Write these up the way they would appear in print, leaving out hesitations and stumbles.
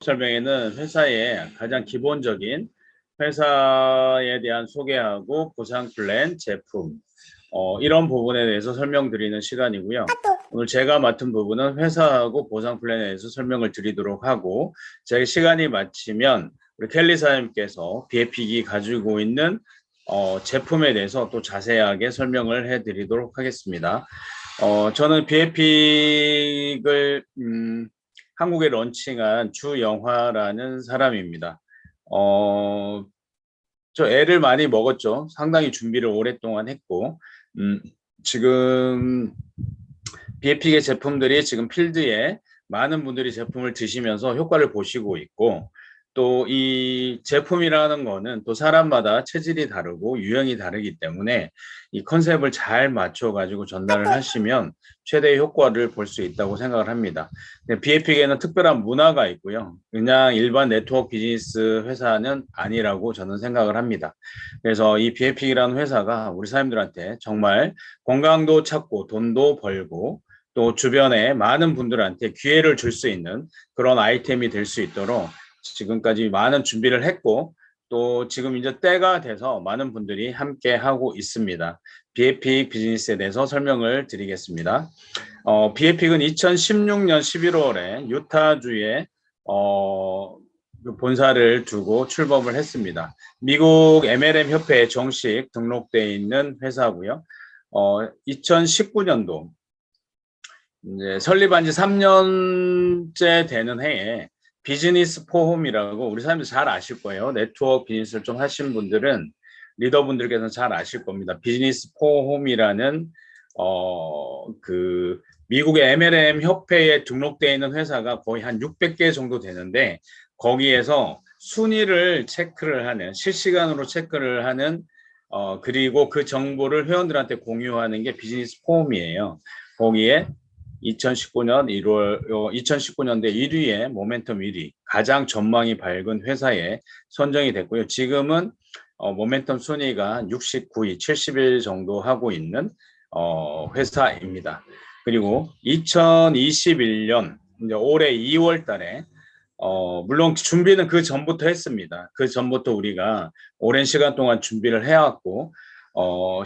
설명에는 회사의 가장 기본적인 회사에 대한 소개하고 보상 플랜, 제품 이런 부분에 대해서 설명드리는 시간이고요. 오늘 제가 맡은 부분은 회사하고 보상 플랜에 대해서 설명을 드리도록 하고 제 시간이 마치면 우리 켈리 사장님께서 BFP이 가지고 있는 제품에 대해서 또 자세하게 설명을 해드리도록 하겠습니다. 저는 BFP를 한국에 런칭한 주영화라는 사람입니다. 저 애를 많이 먹었죠. 상당히 준비를 오랫동안 했고, 지금 BFP의 제품들이 지금 필드에 많은 분들이 제품을 드시면서 효과를 보시고 있고, 또 이 제품이라는 거는 또 사람마다 체질이 다르고 유형이 다르기 때문에 이 컨셉을 잘 맞춰 가지고 전달을 하시면 최대의 효과를 볼 수 있다고 생각을 합니다. BFP에는 특별한 문화가 있고요. 그냥 일반 네트워크 비즈니스 회사는 아니라고 저는 생각을 합니다. 그래서 이 BFP라는 회사가 우리 사람들한테 정말 건강도 찾고 돈도 벌고 또 주변에 많은 분들한테 기회를 줄 수 있는 그런 아이템이 될 수 있도록 지금까지 많은 준비를 했고 또 지금 이제 때가 돼서 많은 분들이 함께 하고 있습니다. BFP 비즈니스에 대해서 설명을 드리겠습니다. BFP는 2016년 11월에 유타주에 본사를 두고 출범을 했습니다. 미국 MLM 협회에 정식 등록되어 있는 회사고요. 2019년도 이제 설립한 지 3년째 되는 해에 비즈니스 포홈이라고 우리 사람들 잘 아실 거예요. 네트워크 비즈니스를 좀 하신 분들은 리더분들께서는 잘 아실 겁니다. 비즈니스 포홈이라는 그 미국의 MLM 협회에 등록되어 있는 회사가 거의 한 600개 정도 되는데 거기에서 순위를 체크를 하는 실시간으로 체크를 하는 그리고 그 정보를 회원들한테 공유하는 게 비즈니스 포홈이에요. 거기에 2019년 1월 2019년대 1위에 모멘텀 1위 가장 전망이 밝은 회사에 선정이 됐고요. 지금은 모멘텀 순위가 69위, 70일 정도 하고 있는 회사입니다. 그리고 2021년 이제 올해 2월 달에 물론 준비는 그 전부터 했습니다. 그 전부터 우리가 오랜 시간 동안 준비를 해왔고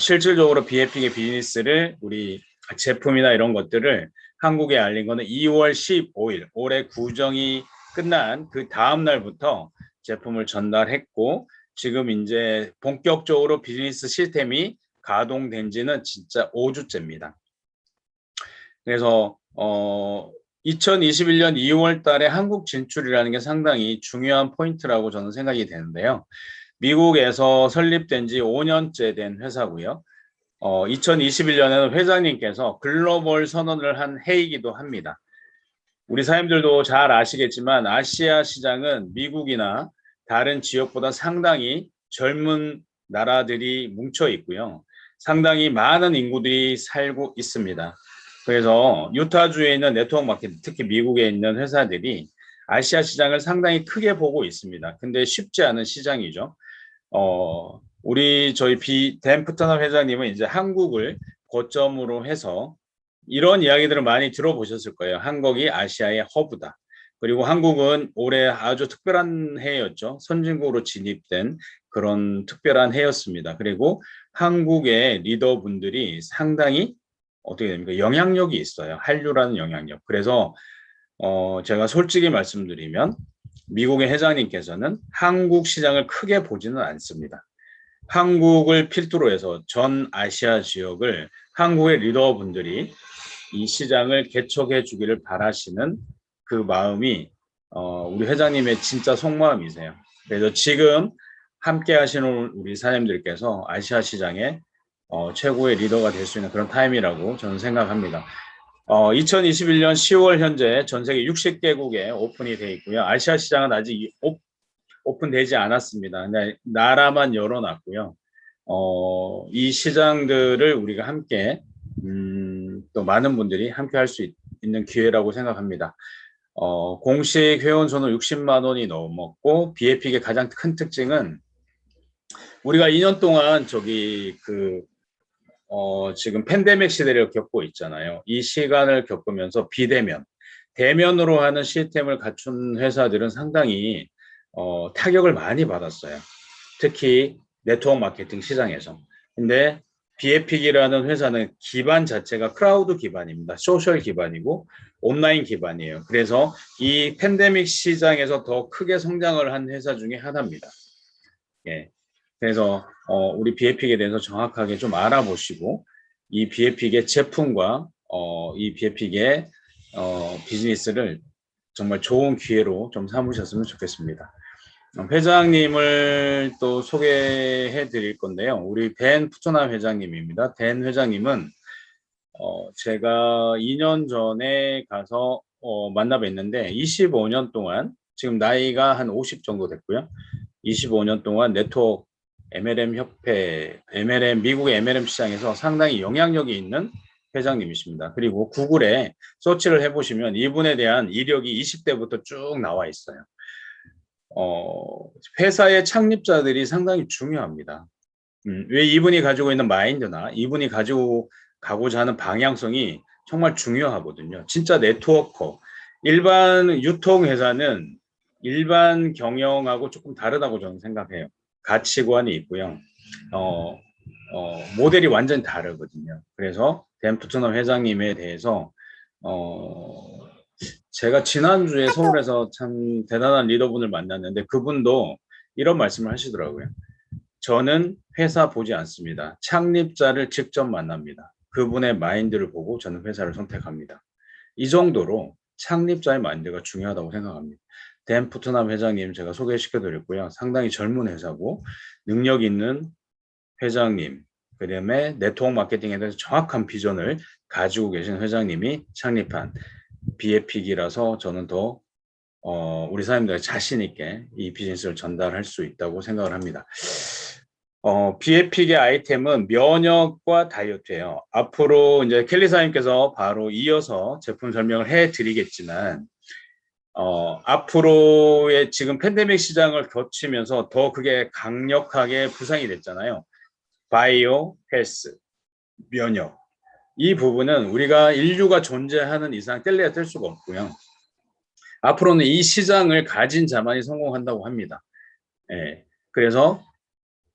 실질적으로 BFP의 비즈니스를 우리 제품이나 이런 것들을 한국에 알린 거는 2월 15일 올해 구정이 끝난 그 다음 날부터 제품을 전달했고 지금 이제 본격적으로 비즈니스 시스템이 가동된 지는 진짜 5주째입니다. 그래서 2021년 2월 달에 한국 진출이라는 게 상당히 중요한 포인트라고 저는 생각이 되는데요. 미국에서 설립된 지 5년째 된 회사고요. 2021년에는 회장님께서 글로벌 선언을 한 해이기도 합니다. 우리 사람들도 잘 아시겠지만 아시아 시장은 미국이나 다른 지역보다 상당히 젊은 나라들이 뭉쳐 있고요. 상당히 많은 인구들이 살고 있습니다. 그래서 유타주에 있는 네트워크 마케팅, 특히 미국에 있는 회사들이 아시아 시장을 상당히 크게 보고 있습니다. 근데 쉽지 않은 시장이죠. 우리 저희 댄프터너 회장님은 이제 한국을 거점으로 해서 이런 이야기들을 많이 들어보셨을 거예요. 한국이 아시아의 허브다. 그리고 한국은 올해 아주 특별한 해였죠. 선진국으로 진입된 그런 특별한 해였습니다. 그리고 한국의 리더분들이 상당히 어떻게 됩니까? 영향력이 있어요. 한류라는 영향력. 그래서 제가 솔직히 말씀드리면 미국의 회장님께서는 한국 시장을 크게 보지는 않습니다. 한국을 필두로 해서 전 아시아 지역을 한국의 리더분들이 이 시장을 개척해 주기를 바라시는 그 마음이 우리 회장님의 진짜 속마음이세요. 그래서 지금 함께 하시는 우리 사장님들께서 아시아 시장의 최고의 리더가 될 수 있는 그런 타임이라고 저는 생각합니다. 2021년 10월 현재 전 세계 60개국에 오픈이 되어 있고요. 아시아 시장은 아직 오픈되지 않았습니다. 근데 나라만 열어놨고요. 이 시장들을 우리가 함께 또 많은 분들이 함께 할 수 있는 기회라고 생각합니다. 공식 회원 수는 60만 원이 넘었고 BFP의 가장 큰 특징은 우리가 2년 동안 지금 팬데믹 시대를 겪고 있잖아요. 이 시간을 겪으면서 비대면, 대면으로 하는 시스템을 갖춘 회사들은 상당히 타격을 많이 받았어요. 특히 네트워크 마케팅 시장에서. 근데 비에픽이라는 회사는 기반 자체가 크라우드 기반입니다. 소셜 기반이고 온라인 기반이에요. 그래서 이 팬데믹 시장에서 더 크게 성장을 한 회사 중에 하나입니다. 예. 그래서 우리 비에픽에 대해서 정확하게 좀 알아보시고 이 비에픽의 제품과 이 비에픽의 비즈니스를 정말 좋은 기회로 좀 삼으셨으면 좋겠습니다. 회장님을 또 소개해 드릴 건데요. 우리 댄 푸트남 회장님입니다. 댄 회장님은 제가 2년 전에 가서 만나 뵀는데 25년 동안 지금 나이가 한 50 정도 됐고요. 25년 동안 네트워크 MLM 협회, MLM 미국의 MLM 시장에서 상당히 영향력이 있는 회장님이십니다. 그리고 구글에 서치를 해보시면 이분에 대한 이력이 20대부터 쭉 나와 있어요. 회사의 창립자들이 상당히 중요합니다. 왜 이분이 가지고 있는 마인드나 이분이 가지고 가고자 하는 방향성이 정말 중요하거든요. 진짜 네트워커. 일반 유통회사는 일반 경영하고 조금 다르다고 저는 생각해요. 가치관이 있고요. 모델이 완전히 다르거든요. 그래서 댄 푸트넘 회장님에 대해서 제가 지난주에 서울에서 참 대단한 리더분을 만났는데 그분도 이런 말씀을 하시더라고요. 저는 회사 보지 않습니다. 창립자를 직접 만납니다. 그분의 마인드를 보고 저는 회사를 선택합니다. 이 정도로 창립자의 마인드가 중요하다고 생각합니다. 댄 푸트남 회장님 제가 소개시켜 드렸고요. 상당히 젊은 회사고 능력 있는 회장님, 그다음에 네트워크 마케팅에 대해서 정확한 비전을 가지고 계신 회장님이 창립한 비에픽이라서 저는 더 우리 사람들 자신 있게 이 비즈니스를 전달할 수 있다고 생각을 합니다. 비에픽의 아이템은 면역과 다이어트예요. 앞으로 이제 켈리 사님께서 바로 이어서 제품 설명을 해드리겠지만 앞으로의 지금 팬데믹 시장을 거치면서 더 그게 강력하게 부상이 됐잖아요. 바이오, 헬스, 면역. 이 부분은 우리가 인류가 존재하는 이상 뗄래야 뗄 수가 없고요. 앞으로는 이 시장을 가진 자만이 성공한다고 합니다. 예. 그래서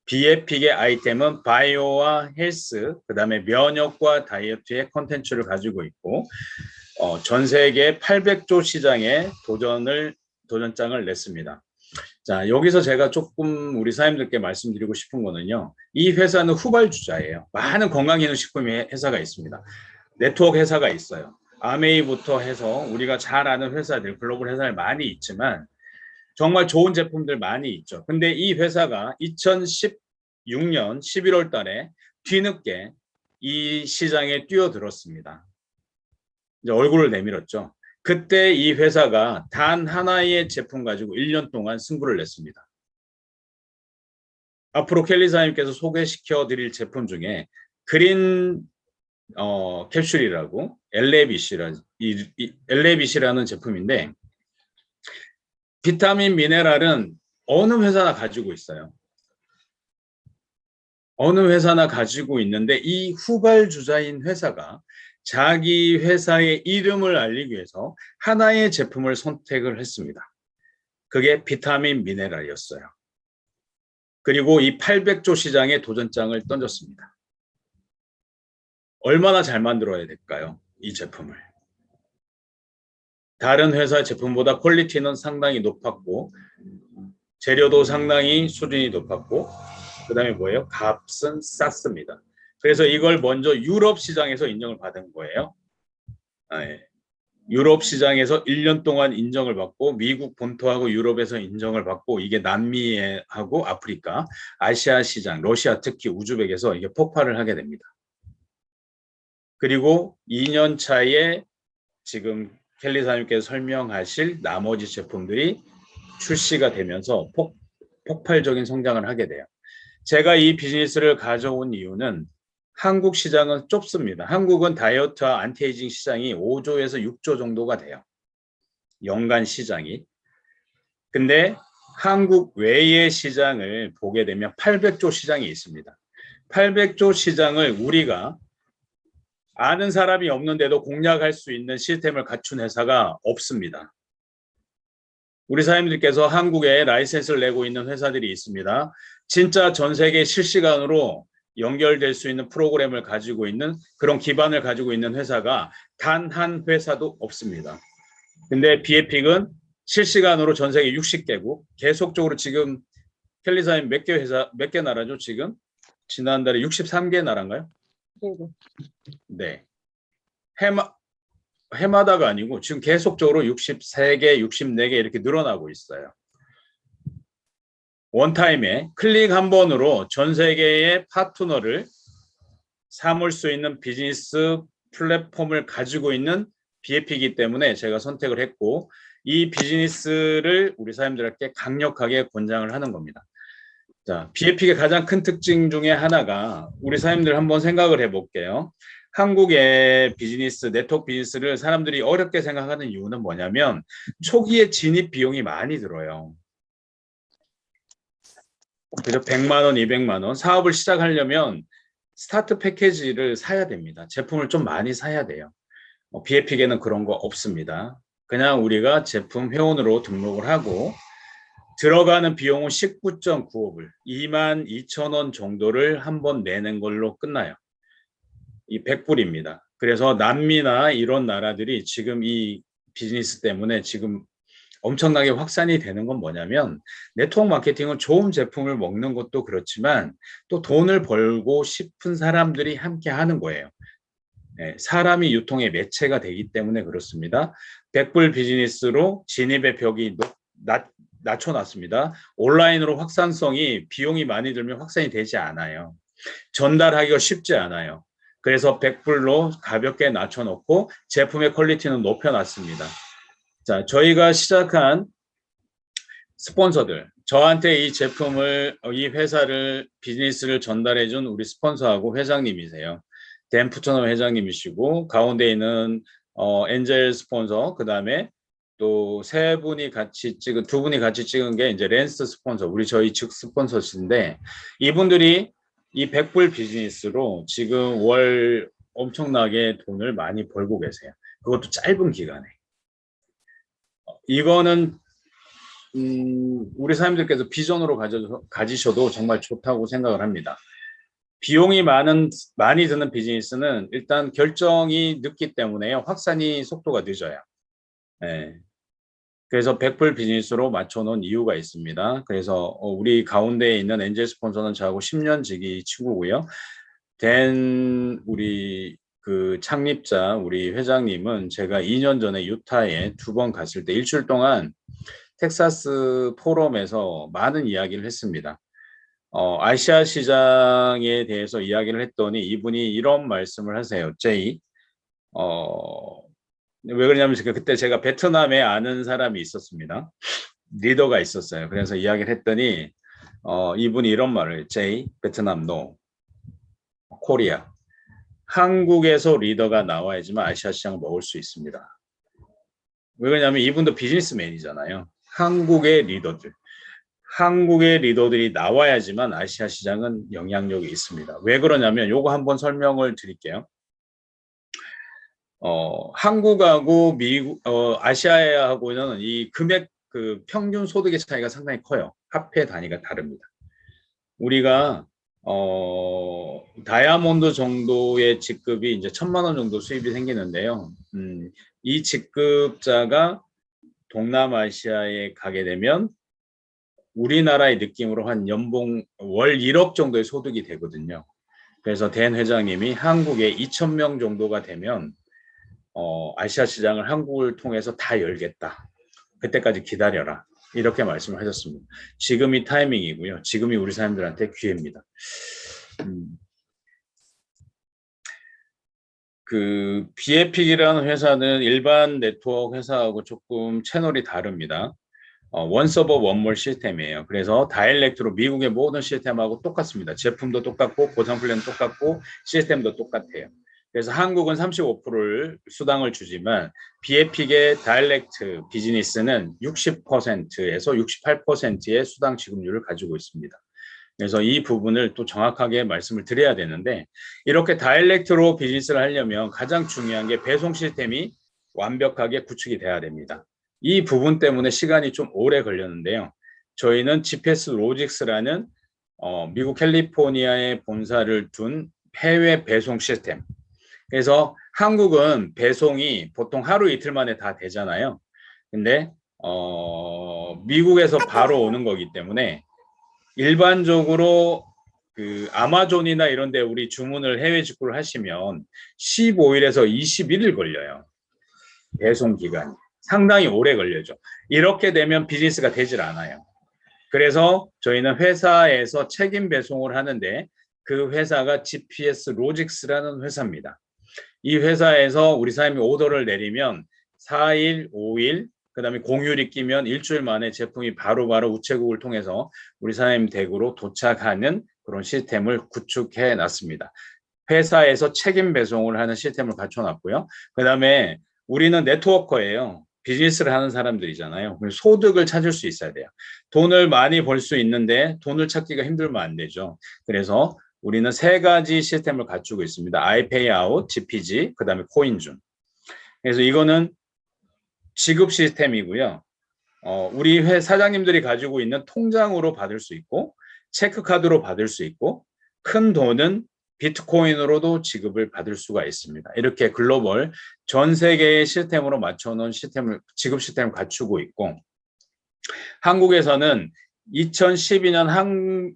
비에픽의 아이템은 바이오와 헬스, 그 다음에 면역과 다이어트의 콘텐츠를 가지고 있고 전 세계 800조 시장에 도전장을 냈습니다. 자, 여기서 제가 조금 우리 사장님들께 말씀드리고 싶은 거는요. 이 회사는 후발주자예요. 많은 건강기능식품 회사가 있습니다. 네트워크 회사가 있어요. 아메이부터 해서 우리가 잘 아는 회사들, 글로벌 회사들 많이 있지만 정말 좋은 제품들 많이 있죠. 근데 이 회사가 2016년 11월 달에 뒤늦게 이 시장에 뛰어들었습니다. 이제 얼굴을 내밀었죠. 그때 이 회사가 단 하나의 제품 가지고 1년 동안 승부를 냈습니다. 앞으로 켈리 사님께서 소개시켜 드릴 제품 중에 그린 캡슐이라고 LABC라는 제품인데 비타민 미네랄은 어느 회사나 가지고 있어요. 어느 회사나 가지고 있는데 이 후발주자인 회사가 자기 회사의 이름을 알리기 위해서 하나의 제품을 선택을 했습니다. 그게 비타민 미네랄이었어요. 그리고 이 800조 시장에 도전장을 던졌습니다. 얼마나 잘 만들어야 될까요? 이 제품을. 다른 회사 제품보다 퀄리티는 상당히 높았고 재료도 상당히 수준이 높았고 그 다음에 뭐예요? 값은 쌌습니다. 그래서 이걸 먼저 유럽 시장에서 인정을 받은 거예요. 네. 유럽 시장에서 1년 동안 인정을 받고 미국 본토하고 유럽에서 인정을 받고 이게 남미하고 아프리카, 아시아 시장, 러시아 특히 우즈벡에서 이게 폭발을 하게 됩니다. 그리고 2년 차에 지금 켈리 사님께서 설명하실 나머지 제품들이 출시가 되면서 폭발적인 성장을 하게 돼요. 제가 이 비즈니스를 가져온 이유는 한국 시장은 좁습니다. 한국은 다이어트와 안티에이징 시장이 5조에서 6조 정도가 돼요. 연간 시장이. 근데 한국 외의 시장을 보게 되면 800조 시장이 있습니다. 800조 시장을 우리가 아는 사람이 없는데도 공략할 수 있는 시스템을 갖춘 회사가 없습니다. 우리 사장님들께서 한국에 라이센스를 내고 있는 회사들이 있습니다. 진짜 전 세계 실시간으로 연결될 수 있는 프로그램을 가지고 있는 그런 기반을 가지고 있는 회사가 단 한 회사도 없습니다. 근데 비에픽은 실시간으로 전 세계 60개국 계속적으로 지금 켈리사님 몇 개 회사 몇 개 나라죠 지금? 지난달에 63개 나라인가요? 네. 해마다가 아니고 지금 계속적으로 63개, 64개 이렇게 늘어나고 있어요. 원타임에 클릭 한 번으로 전 세계의 파트너를 삼을 수 있는 비즈니스 플랫폼을 가지고 있는 BF이기 때문에 제가 선택을 했고 이 비즈니스를 우리 사람들에게 강력하게 권장을 하는 겁니다. 자, BF의 가장 큰 특징 중에 하나가 우리 사람들 한번 생각을 해볼게요. 한국의 비즈니스, 네트워크 비즈니스를 사람들이 어렵게 생각하는 이유는 뭐냐면 초기에 진입 비용이 많이 들어요. 그래서 100만 원, 200만 원 사업을 시작하려면 스타트 패키지를 사야 됩니다. 제품을 좀 많이 사야 돼요. BF에는 그런 거 없습니다. 그냥 우리가 제품 회원으로 등록을 하고 들어가는 비용은 19.95불, 22,000원 정도를 한번 내는 걸로 끝나요. 이 100불입니다. 그래서 남미나 이런 나라들이 지금 이 비즈니스 때문에 지금 엄청나게 확산이 되는 건 뭐냐면 네트워크 마케팅은 좋은 제품을 먹는 것도 그렇지만 또 돈을 벌고 싶은 사람들이 함께 하는 거예요. 네, 사람이 유통의 매체가 되기 때문에 그렇습니다. 100불 비즈니스로 진입의 벽이 낮춰놨습니다. 온라인으로 확산성이 비용이 많이 들면 확산이 되지 않아요. 전달하기가 쉽지 않아요. 그래서 100불로 가볍게 낮춰놓고 제품의 퀄리티는 높여놨습니다. 자, 저희가 시작한 스폰서들, 저한테 이 제품을, 이 회사를, 비즈니스를 전달해준 우리 스폰서하고 회장님이세요. 댄 푸처넘 회장님이시고, 가운데 있는 엔젤 스폰서, 그 다음에 또 두 분이 같이 찍은 게 이제 랜스 스폰서, 저희 측 스폰서신데, 이분들이 이 100불 비즈니스로 지금 월 엄청나게 돈을 많이 벌고 계세요. 그것도 짧은 기간에. 이거는 우리 사람들께서 비전으로 가지셔도 정말 좋다고 생각을 합니다. 비용이 많이 드는 비즈니스는 일단 결정이 늦기 때문에 확산이 속도가 늦어요. 네. 그래서 100불 비즈니스로 맞춰놓은 이유가 있습니다. 그래서 우리 가운데에 있는 엔젤 스폰서는 저하고 10년 지기 친구고요. 우리 그 창립자 우리 회장님은 제가 2년 전에 유타에 2번 갔을 때 일주일 동안 텍사스 포럼에서 많은 이야기를 했습니다. 아시아 시장에 대해서 이야기를 했더니 이분이 이런 말씀을 하세요. 제이, 왜 그러냐면 그때 제가 베트남에 아는 사람이 있었습니다. 리더가 있었어요. 그래서 이야기를 했더니 이분이 이런 말을 제이, 베트남 노, 코리아. 한국에서 리더가 나와야지만 아시아 시장을 먹을 수 있습니다. 왜 그러냐면 이분도 비즈니스맨이잖아요. 한국의 리더들이 나와야지만 아시아 시장은 영향력이 있습니다. 왜 그러냐면 요거 한번 설명을 드릴게요. 한국하고 미국, 아시아하고는 이 금액 그 평균 소득의 차이가 상당히 커요. 화폐 단위가 다릅니다. 우리가 다이아몬드 정도의 직급이 이제 1,000만 원 정도 수입이 생기는데요. 이 직급자가 동남아시아에 가게 되면 우리나라의 느낌으로 한 연봉 월 1억 정도의 소득이 되거든요. 그래서 댄 회장님이 한국에 2,000명 정도가 되면 아시아 시장을 한국을 통해서 다 열겠다. 그때까지 기다려라. 이렇게 말씀을 하셨습니다. 지금이 타이밍이고요. 지금이 우리 사람들한테 기회입니다. 그 BF이라는 회사는 일반 네트워크 회사하고 조금 채널이 다릅니다. 원서버 원몰 시스템이에요. 그래서 다이렉트로 미국의 모든 시스템하고 똑같습니다. 제품도 똑같고 보상 플랜도 똑같고 시스템도 똑같아요. 그래서 한국은 35%를 수당을 주지만 BF의 다이렉트 비즈니스는 60%에서 68%의 수당 지급률을 가지고 있습니다. 그래서 이 부분을 또 정확하게 말씀을 드려야 되는데, 이렇게 다이렉트로 비즈니스를 하려면 가장 중요한 게 배송 시스템이 완벽하게 구축이 돼야 됩니다. 이 부분 때문에 시간이 좀 오래 걸렸는데요. 저희는 GPS 로직스라는 미국 캘리포니아에 본사를 둔 해외 배송 시스템. 그래서 한국은 배송이 보통 하루 이틀 만에 다 되잖아요. 근데 미국에서 바로 오는 거기 때문에 일반적으로 그 아마존이나 이런 데 우리 주문을 해외 직구를 하시면 15일에서 21일 걸려요. 배송 기간이. 상당히 오래 걸려죠. 이렇게 되면 비즈니스가 되질 않아요. 그래서 저희는 회사에서 책임 배송을 하는데 그 회사가 GPS 로직스라는 회사입니다. 이 회사에서 우리 사장님이 오더를 내리면 4일, 5일, 그다음에 공휴일이 끼면 일주일 만에 제품이 바로바로 우체국을 통해서 우리 사장님 댁으로 도착하는 그런 시스템을 구축해 놨습니다. 회사에서 책임 배송을 하는 시스템을 갖춰놨고요. 그다음에 우리는 네트워커예요. 비즈니스를 하는 사람들이잖아요. 소득을 찾을 수 있어야 돼요. 돈을 많이 벌 수 있는데 돈을 찾기가 힘들면 안 되죠. 그래서 우리는 세 가지 시스템을 갖추고 있습니다. iPayout, GPG, 그다음에 코인준. 그래서 이거는 지급 시스템이고요. 우리 사장님들이 가지고 있는 통장으로 받을 수 있고 체크카드로 받을 수 있고 큰 돈은 비트코인으로도 지급을 받을 수가 있습니다. 이렇게 글로벌 전 세계의 시스템으로 맞춰놓은 지급 시스템을 갖추고 있고, 한국에서는 2012년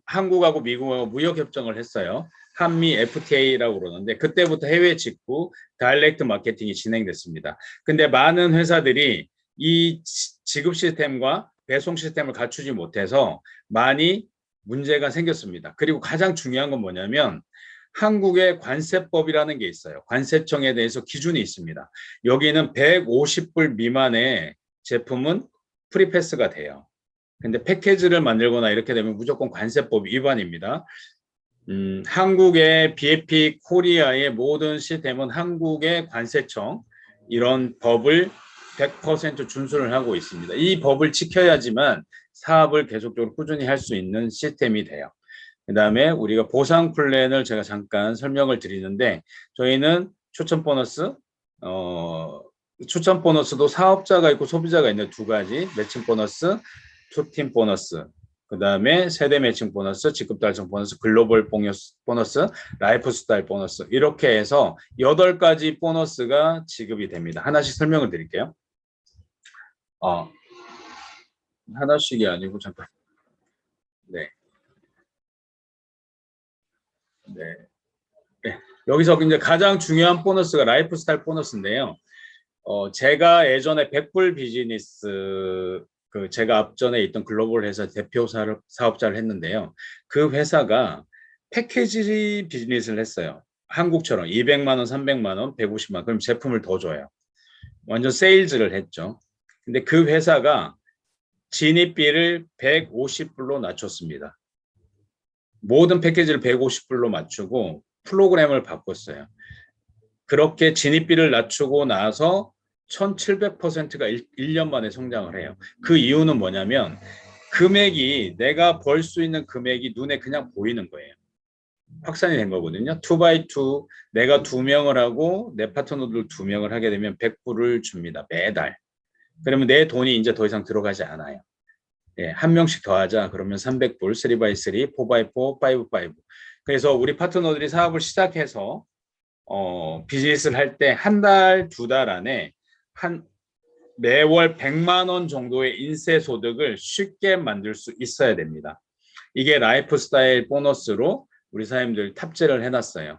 한국하고 미국하고 무역협정을 했어요. 한미 FTA라고 그러는데 그때부터 해외 직구 다이렉트 마케팅이 진행됐습니다. 근데 많은 회사들이 이 지급 시스템과 배송 시스템을 갖추지 못해서 많이 문제가 생겼습니다. 그리고 가장 중요한 건 뭐냐면 한국의 관세법이라는 게 있어요. 관세청에 대해서 기준이 있습니다. 여기는 150불 미만의 제품은 프리패스가 돼요. 근데 패키지를 만들거나 이렇게 되면 무조건 관세법 위반입니다. 한국의 BAP 코리아의 모든 시스템은 한국의 관세청 이런 법을 100% 준수를 하고 있습니다. 이 법을 지켜야지만 사업을 계속적으로 꾸준히 할 수 있는 시스템이 돼요. 그다음에 우리가 보상 플랜을 제가 잠깐 설명을 드리는데 저희는 추천 보너스, 추천 보너스도 사업자가 있고 소비자가 있는 두 가지 매칭 보너스, 투팀 보너스, 그다음에 세대 매칭 보너스, 직급 달성 보너스, 글로벌 보너스, 라이프 스타일 보너스 이렇게 해서 8가지 보너스가 지급이 됩니다. 하나씩 설명을 드릴게요. 하나씩이 아니고 잠깐. 네. 네. 네. 여기서 이제 가장 중요한 보너스가 라이프 스타일 보너스인데요. 제가 예전에 백불 비즈니스 제가 앞전에 있던 글로벌 회사 대표 사업자를 했는데요. 그 회사가 패키지 비즈니스를 했어요. 한국처럼 200만 원, 300만 원, 150만 원. 그럼 제품을 더 줘요. 완전 세일즈를 했죠. 근데 그 회사가 진입비를 150불로 낮췄습니다. 모든 패키지를 150불로 맞추고 프로그램을 바꿨어요. 그렇게 진입비를 낮추고 나서 1700%가 1년 만에 성장을 해요. 그 이유는 뭐냐면 금액이 내가 벌 수 있는 금액이 눈에 그냥 보이는 거예요. 확산이 된 거거든요. 2x2 내가 2명을 하고 내 파트너들 2명을 하게 되면 100불을 줍니다. 매달. 그러면 내 돈이 이제 더 이상 들어가지 않아요. 예, 한 명씩 더 하자. 그러면 300불, 3x3, 4x4, 5x5. 그래서 우리 파트너들이 사업을 시작해서 비즈니스를 할 때 한 달, 2달 안에 매월 100만 원 정도의 인세 소득을 쉽게 만들 수 있어야 됩니다. 이게 라이프 스타일 보너스로 우리 사장님들 탑재를 해놨어요.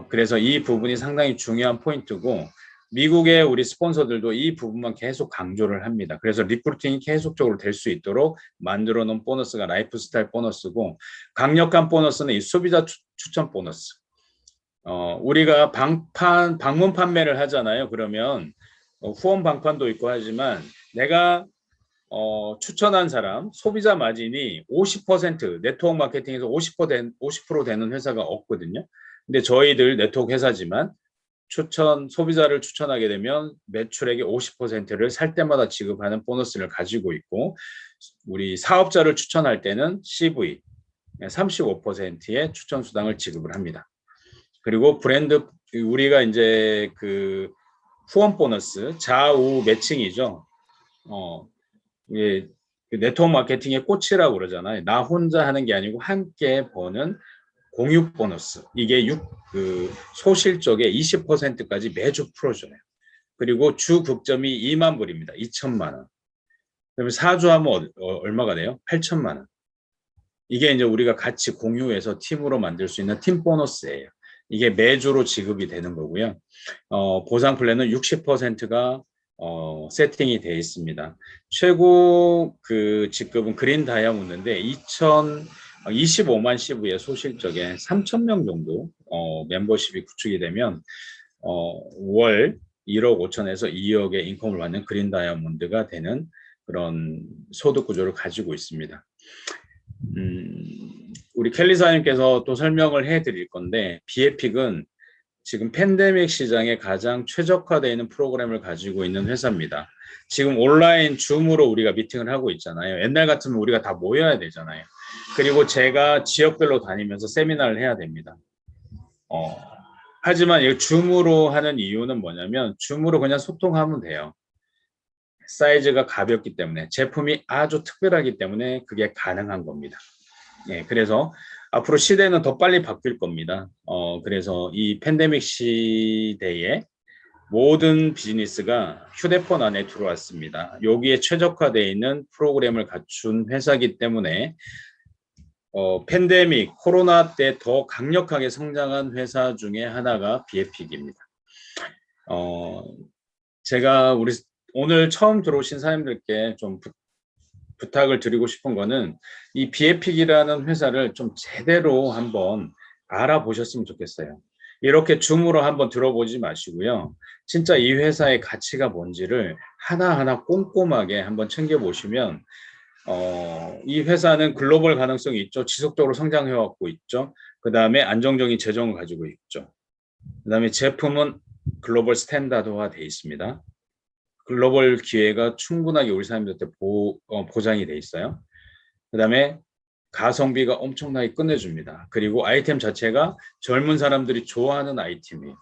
그래서 이 부분이 상당히 중요한 포인트고 미국의 우리 스폰서들도 이 부분만 계속 강조를 합니다. 그래서 리크루팅이 계속적으로 될 수 있도록 만들어 놓은 보너스가 라이프 스타일 보너스고 강력한 보너스는 이 소비자 추천 보너스. 우리가 방문 판매를 하잖아요. 그러면 후원 방판도 있고 하지만 내가 추천한 사람 소비자 마진이 50% 네트워크 마케팅에서 50% 되는 회사가 없거든요. 근데 저희들 네트워크 회사지만 소비자를 추천하게 되면 매출액의 50%를 살 때마다 지급하는 보너스를 가지고 있고 우리 사업자를 추천할 때는 CV 35%의 추천 수당을 지급을 합니다. 그리고 브랜드 우리가 이제 그 후원 보너스 좌우 매칭이죠. 이게 네트워크 마케팅의 꽃이라고 그러잖아요. 나 혼자 하는 게 아니고 함께 버는 공유 보너스. 이게 소실적의 20%까지 매주 풀어줘요. 그리고 주 극점이 2만 불입니다. 2천만 원. 그러면 4주 하면 얼마가 돼요? 8천만 원. 이게 이제 우리가 같이 공유해서 팀으로 만들 수 있는 팀 보너스예요. 이게 매주로 지급이 되는 거고요. 보상 플랜은 60%가 세팅이 되어 있습니다. 최고 그 직급은 그린 다이아몬드인데 25만 시브의 소실적에 3,000명 정도 멤버십이 구축이 되면 월 1억 5천에서 2억의 인컴을 받는 그린 다이아몬드가 되는 그런 소득 구조를 가지고 있습니다. 우리 켈리사님께서 또 설명을 해드릴 건데 비에픽은 지금 팬데믹 시장에 가장 최적화되어 있는 프로그램을 가지고 있는 회사입니다. 지금 온라인 줌으로 우리가 미팅을 하고 있잖아요. 옛날 같으면 우리가 다 모여야 되잖아요. 그리고 제가 지역별로 다니면서 세미나를 해야 됩니다. 하지만 이 줌으로 하는 이유는 뭐냐면 줌으로 그냥 소통하면 돼요. 사이즈가 가볍기 때문에 제품이 아주 특별하기 때문에 그게 가능한 겁니다. 예, 그래서 앞으로 시대는 더 빨리 바뀔 겁니다. 그래서 이 팬데믹 시대에 모든 비즈니스가 휴대폰 안에 들어왔습니다. 여기에 최적화되어 있는 프로그램을 갖춘 회사이기 때문에 팬데믹, 코로나 때 더 강력하게 성장한 회사 중에 하나가 비에픽입니다. 제가 우리 오늘 처음 들어오신 사람들께 좀 부탁을 드리고 싶은 거는 이 비에픽이라는 회사를 좀 제대로 한번 알아보셨으면 좋겠어요. 이렇게 줌으로 한번 들어보지 마시고요. 진짜 이 회사의 가치가 뭔지를 하나하나 꼼꼼하게 한번 챙겨보시면 이 회사는 글로벌 가능성이 있죠. 지속적으로 성장해왔고 있죠. 그 다음에 안정적인 재정을 가지고 있죠. 그 다음에 제품은 글로벌 스탠다드화 되어 있습니다. 글로벌 기회가 충분하게 우리 사람들한테 보장이 돼 있어요. 그 다음에 가성비가 엄청나게 끝내줍니다. 그리고 아이템 자체가 젊은 사람들이 좋아하는 아이템이에요.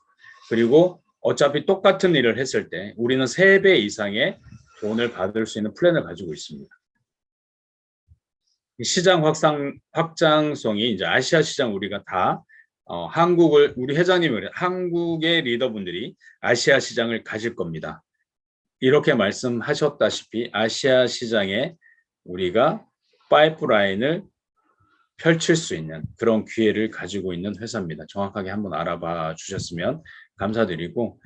그리고 어차피 똑같은 일을 했을 때 우리는 3배 이상의 돈을 받을 수 있는 플랜을 가지고 있습니다. 시장 확장성이 이제 아시아 시장 우리가 다 우리 회장님이 한국의 리더분들이 아시아 시장을 가질 겁니다. 이렇게 말씀하셨다시피 아시아 시장에 우리가 파이프라인을 펼칠 수 있는 그런 기회를 가지고 있는 회사입니다. 정확하게 한번 알아봐 주셨으면 감사드리고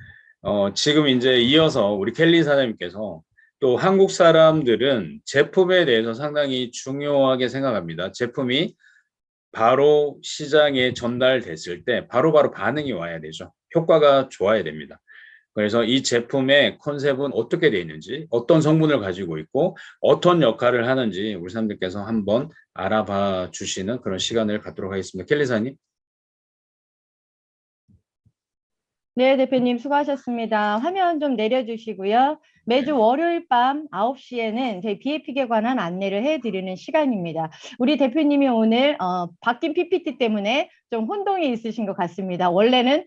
지금 이제 이어서 우리 켈리 사장님께서 또 한국 사람들은 제품에 대해서 상당히 중요하게 생각합니다. 제품이 바로 시장에 전달됐을 때 바로바로 반응이 와야 되죠. 효과가 좋아야 됩니다. 그래서 이 제품의 컨셉은 어떻게 되어 있는지, 어떤 성분을 가지고 있고 어떤 역할을 하는지 우리 사람들께서 한번 알아봐 주시는 그런 시간을 갖도록 하겠습니다. 켈리사님. 네, 대표님 수고하셨습니다. 화면 좀 내려주시고요. 매주 월요일 밤 9시에는 저희 비에픽에 관한 안내를 해드리는 시간입니다. 우리 대표님이 오늘 바뀐 PPT 때문에 좀 혼동이 있으신 것 같습니다. 원래는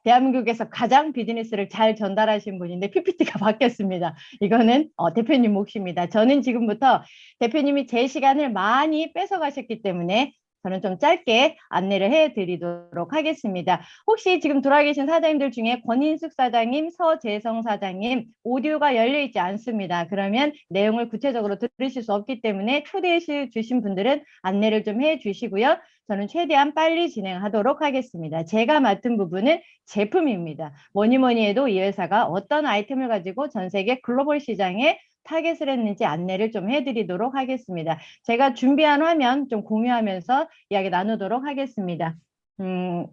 대한민국에서 가장 비즈니스를 잘 전달하신 분인데 PPT가 바뀌었습니다. 이거는 대표님 몫입니다. 저는 지금부터 대표님이 제 시간을 많이 뺏어가셨기 때문에 저는 좀 짧게 안내를 해드리도록 하겠습니다. 혹시 지금 들어와 계신 사장님들 중에 권인숙 사장님, 서재성 사장님 오디오가 열려있지 않습니다. 그러면 내용을 구체적으로 들으실 수 없기 때문에 초대해 주신 분들은 안내를 좀 해주시고요. 저는 최대한 빨리 진행하도록 하겠습니다. 제가 맡은 부분은 제품입니다. 뭐니 해도 이 회사가 어떤 아이템을 가지고 전 세계 글로벌 시장에 타겟을 했는지 안내를 좀 해드리도록 하겠습니다. 제가 준비한 화면 좀 공유하면서 이야기 나누도록 하겠습니다.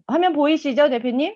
화면 보이시죠, 대표님?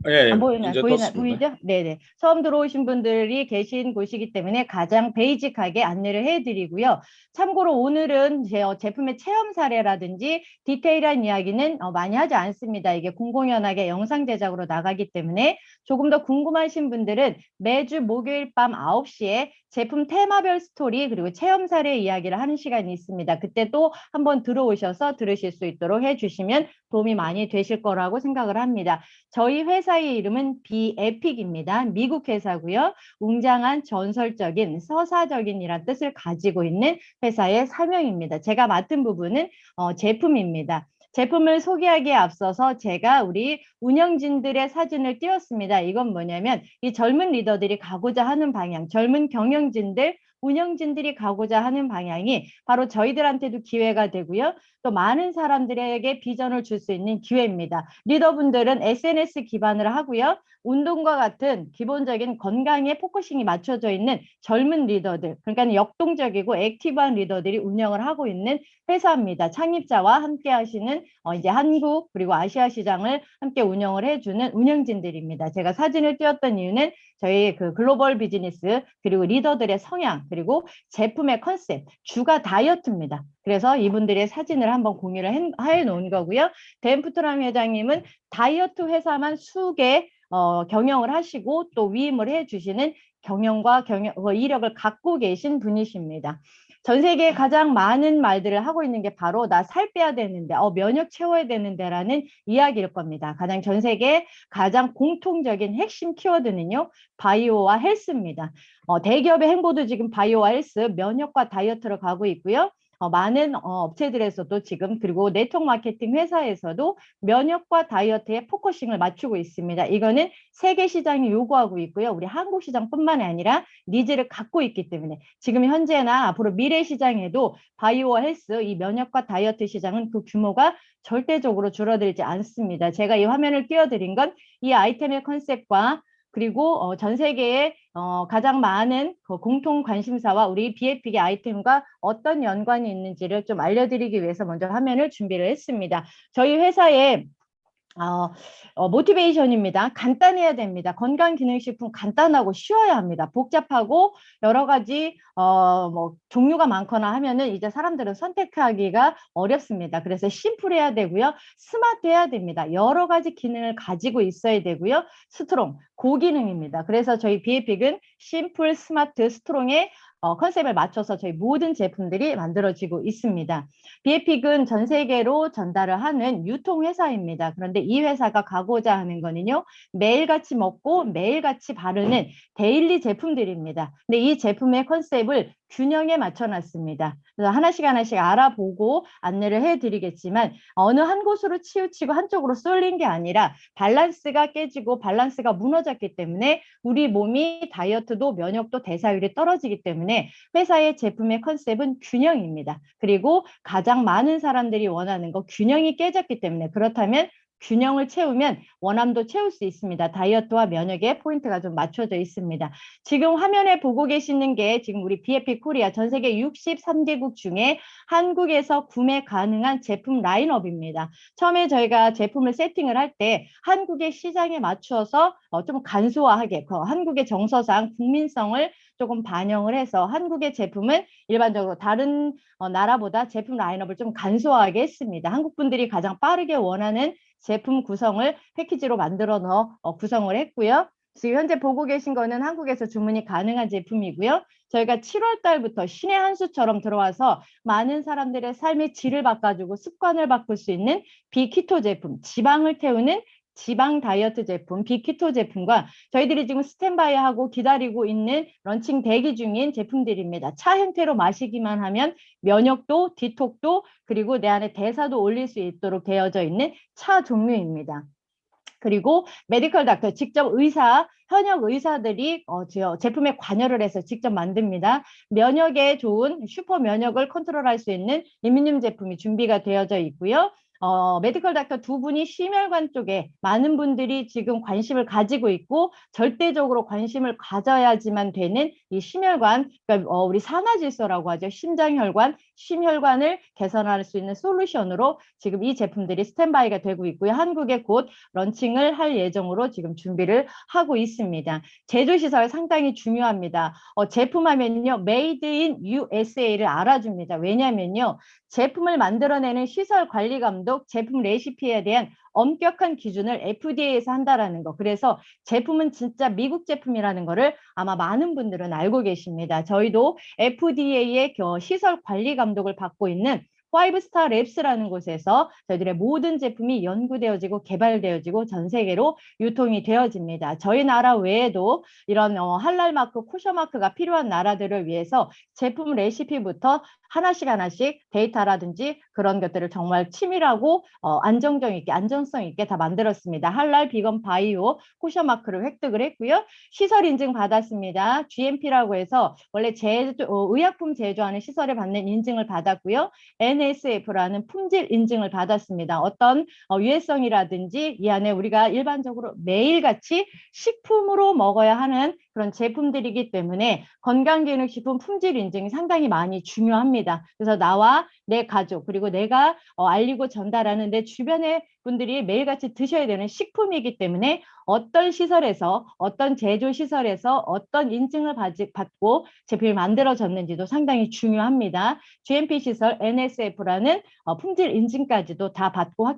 예, 안 보이나요? 이제 떴습니다. 보이죠? 네네. 처음 들어오신 분들이 계신 곳이기 때문에 가장 베이직하게 안내를 해드리고요. 참고로 오늘은 제품의 체험 사례라든지 디테일한 이야기는 많이 하지 않습니다. 이게 공공연하게 영상 제작으로 나가기 때문에 조금 더 궁금하신 분들은 매주 목요일 밤 9시에 제품 테마별 스토리 그리고 체험 사례 이야기를 하는 시간이 있습니다. 그때 또 한번 들어오셔서 들으실 수 있도록 해주시면 도움이 많이 되실 거라고 생각을 합니다. 저희 회사의 이름은 비에픽입니다. 미국 회사고요. 웅장한 전설적인 서사적인이란 뜻을 가지고 있는 회사의 사명입니다. 제가 맡은 부분은 제품입니다. 제품을 소개하기에 앞서서 제가 우리 운영진들의 사진을 띄웠습니다. 이건 뭐냐면 이 젊은 리더들이 가고자 하는 방향, 젊은 경영진들, 운영진들이 가고자 하는 방향이 바로 저희들한테도 기회가 되고요. 또 많은 사람들에게 비전을 줄 수 있는 기회입니다. 리더분들은 SNS 기반을 하고요. 운동과 같은 기본적인 건강에 포커싱이 맞춰져 있는 젊은 리더들, 그러니까 역동적이고 액티브한 리더들이 운영을 하고 있는 회사입니다. 창립자와 함께 하시는 이제 한국 그리고 아시아 시장을 함께 운영을 해주는 운영진들입니다. 제가 사진을 띄웠던 이유는 저희 그 글로벌 비즈니스 그리고 리더들의 성향 그리고 제품의 컨셉 주가 다이어트입니다. 그래서 이분들의 사진을 한번 공유를 해 놓은 거고요. 댄프트람 회장님은 다이어트 회사만 수개 경영을 하시고 또 위임을 해주시는 경영과 이력을 갖고 계신 분이십니다. 전 세계에 가장 많은 말들을 하고 있는 게 바로 나 살 빼야 되는데 면역 채워야 되는데라는 이야기일 겁니다. 가장 전 세계 가장 공통적인 핵심 키워드는요. 바이오와 헬스입니다. 대기업의 행보도 지금 바이오와 헬스, 면역과 다이어트로 가고 있고요. 많은 업체들에서도 지금 그리고 네트워크 마케팅 회사에서도 면역과 다이어트에 포커싱을 맞추고 있습니다. 이거는 세계 시장이 요구하고 있고요. 우리 한국 시장뿐만 아니라 니즈를 갖고 있기 때문에 지금 현재나 앞으로 미래 시장에도 바이오와 헬스, 이 면역과 다이어트 시장은 그 규모가 절대적으로 줄어들지 않습니다. 제가 이 화면을 띄워드린 건 이 아이템의 컨셉과 그리고 전 세계에 가장 많은 공통 관심사와 우리 비에픽의 아이템과 어떤 연관이 있는지를 좀 알려드리기 위해서 먼저 화면을 준비를 했습니다. 저희 회사에 모티베이션입니다. 간단해야 됩니다. 건강기능식품 간단하고 쉬워야 합니다. 복잡하고 여러 가지 종류가 많거나 하면은 이제 사람들은 선택하기가 어렵습니다. 그래서 심플해야 되고요. 스마트해야 됩니다. 여러 가지 기능을 가지고 있어야 되고요. 스트롱, 고기능입니다. 그래서 저희 비에픽은 심플, 스마트, 스트롱의 컨셉을 맞춰서 저희 모든 제품들이 만들어지고 있습니다. 비에픽은 전 세계로 전달을 하는 유통회사입니다. 그런데 이 회사가 가고자 하는 거는요. 매일같이 먹고 매일같이 바르는 데일리 제품들입니다. 근데 이 제품의 컨셉을 균형에 맞춰놨습니다. 그래서 하나씩 하나씩 알아보고 안내를 해드리겠지만 어느 한 곳으로 치우치고 한쪽으로 쏠린 게 아니라 밸런스가 깨지고 밸런스가 무너졌기 때문에 우리 몸이 다이어트도 면역도 대사율이 떨어지기 때문에 회사의 제품의 컨셉은 균형입니다. 그리고 가장 많은 사람들이 원하는 거 균형이 깨졌기 때문에 그렇다면 균형을 채우면 원함도 채울 수 있습니다. 다이어트와 면역에 포인트가 좀 맞춰져 있습니다. 지금 화면에 보고 계시는 게 지금 우리 BFP 코리아 전 세계 63개국 중에 한국에서 구매 가능한 제품 라인업입니다. 처음에 저희가 제품을 세팅을 할 때 한국의 시장에 맞추어서 좀 간소화하게 한국의 정서상 국민성을 조금 반영을 해서 한국의 제품은 일반적으로 다른 나라보다 제품 라인업을 좀 간소화하게 했습니다. 한국 분들이 가장 빠르게 원하는 제품 구성을 패키지로 만들어 넣어 구성을 했고요. 지금 현재 보고 계신 거는 한국에서 주문이 가능한 제품이고요. 저희가 7월 달부터 신의 한 수처럼 들어와서 많은 사람들의 삶의 질을 바꿔주고 습관을 바꿀 수 있는 비키토 제품, 지방을 태우는 지방 다이어트 제품, 비키토 제품과 저희들이 지금 스탠바이하고 기다리고 있는 런칭 대기 중인 제품들입니다. 차 형태로 마시기만 하면 면역도, 디톡도 그리고 내 안에 대사도 올릴 수 있도록 되어져 있는 차 종류입니다. 그리고 메디컬 닥터, 직접 의사, 현역 의사들이 제품에 관여를 해서 직접 만듭니다. 면역에 좋은 슈퍼 면역을 컨트롤할 수 있는 이뮤늄 제품이 준비가 되어져 있고요. 메디컬 닥터 두 분이 심혈관 쪽에 많은 분들이 지금 관심을 가지고 있고 절대적으로 관심을 가져야지만 되는 이 심혈관, 그러니까 우리 산화질소라고 하죠. 심장혈관, 심혈관을 개선할 수 있는 솔루션으로 지금 이 제품들이 스탠바이가 되고 있고요. 한국에 곧 런칭을 할 예정으로 지금 준비를 하고 있습니다. 제조시설 상당히 중요합니다. 제품 하면요. 메이드 인 USA를 알아줍니다. 왜냐면요. 제품을 만들어내는 시설 관리 감독, 제품 레시피에 대한 엄격한 기준을 FDA에서 한다라는 거. 그래서 제품은 진짜 미국 제품이라는 거를 아마 많은 분들은 알고 계십니다. 저희도 FDA의 시설 관리 감독을 받고 있는 5스타 랩스라는 곳에서 저희들의 모든 제품이 연구되어지고 개발되어지고 전 세계로 유통이 되어집니다. 저희 나라 외에도 이런 할랄 마크, 코셔 마크가 필요한 나라들을 위해서 제품 레시피부터 하나씩 데이터라든지 그런 것들을 정말 치밀하고 안정성 있게 다 만들었습니다. 할랄, 비건, 바이오, 코셔 마크를 획득을 했고요. 시설 인증 받았습니다. GMP라고 해서 원래 의약품 제조하는 시설에 받는 인증을 받았고요. NSF라는 품질 인증을 받았습니다. 어떤 유해성이라든지 이 안에 우리가 일반적으로 매일같이 식품으로 먹어야 하는 그런 제품들이기 때문에 건강기능식품 품질 인증이 상당히 많이 중요합니다. 그래서 나와 내 가족 그리고 내가 알리고 전달하는 내 주변의 분들이 매일같이 드셔야 되는 식품이기 때문에 어떤 시설에서 어떤 제조시설에서 어떤 인증을 받고 제품이 만들어졌는지도 상당히 중요합니다. GMP 시설 NSF라는 품질 인증까지도 다 받고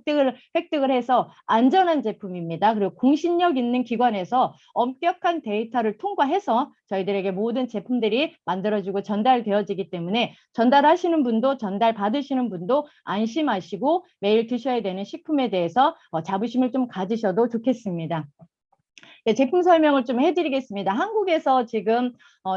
획득을 해서 안전한 제품입니다. 그리고 공신력 있는 기관에서 엄격한 데이터를 통과해서 저희들에게 모든 제품들이 만들어지고 전달되어지기 때문에 전달하시는 분도 전달 받으시는 분도 안심하시고 매일 드셔야 되는 식품에 대해서 자부심을 좀 가지셔도 좋겠습니다. 네, 제품 설명을 좀 해드리겠습니다. 한국에서 지금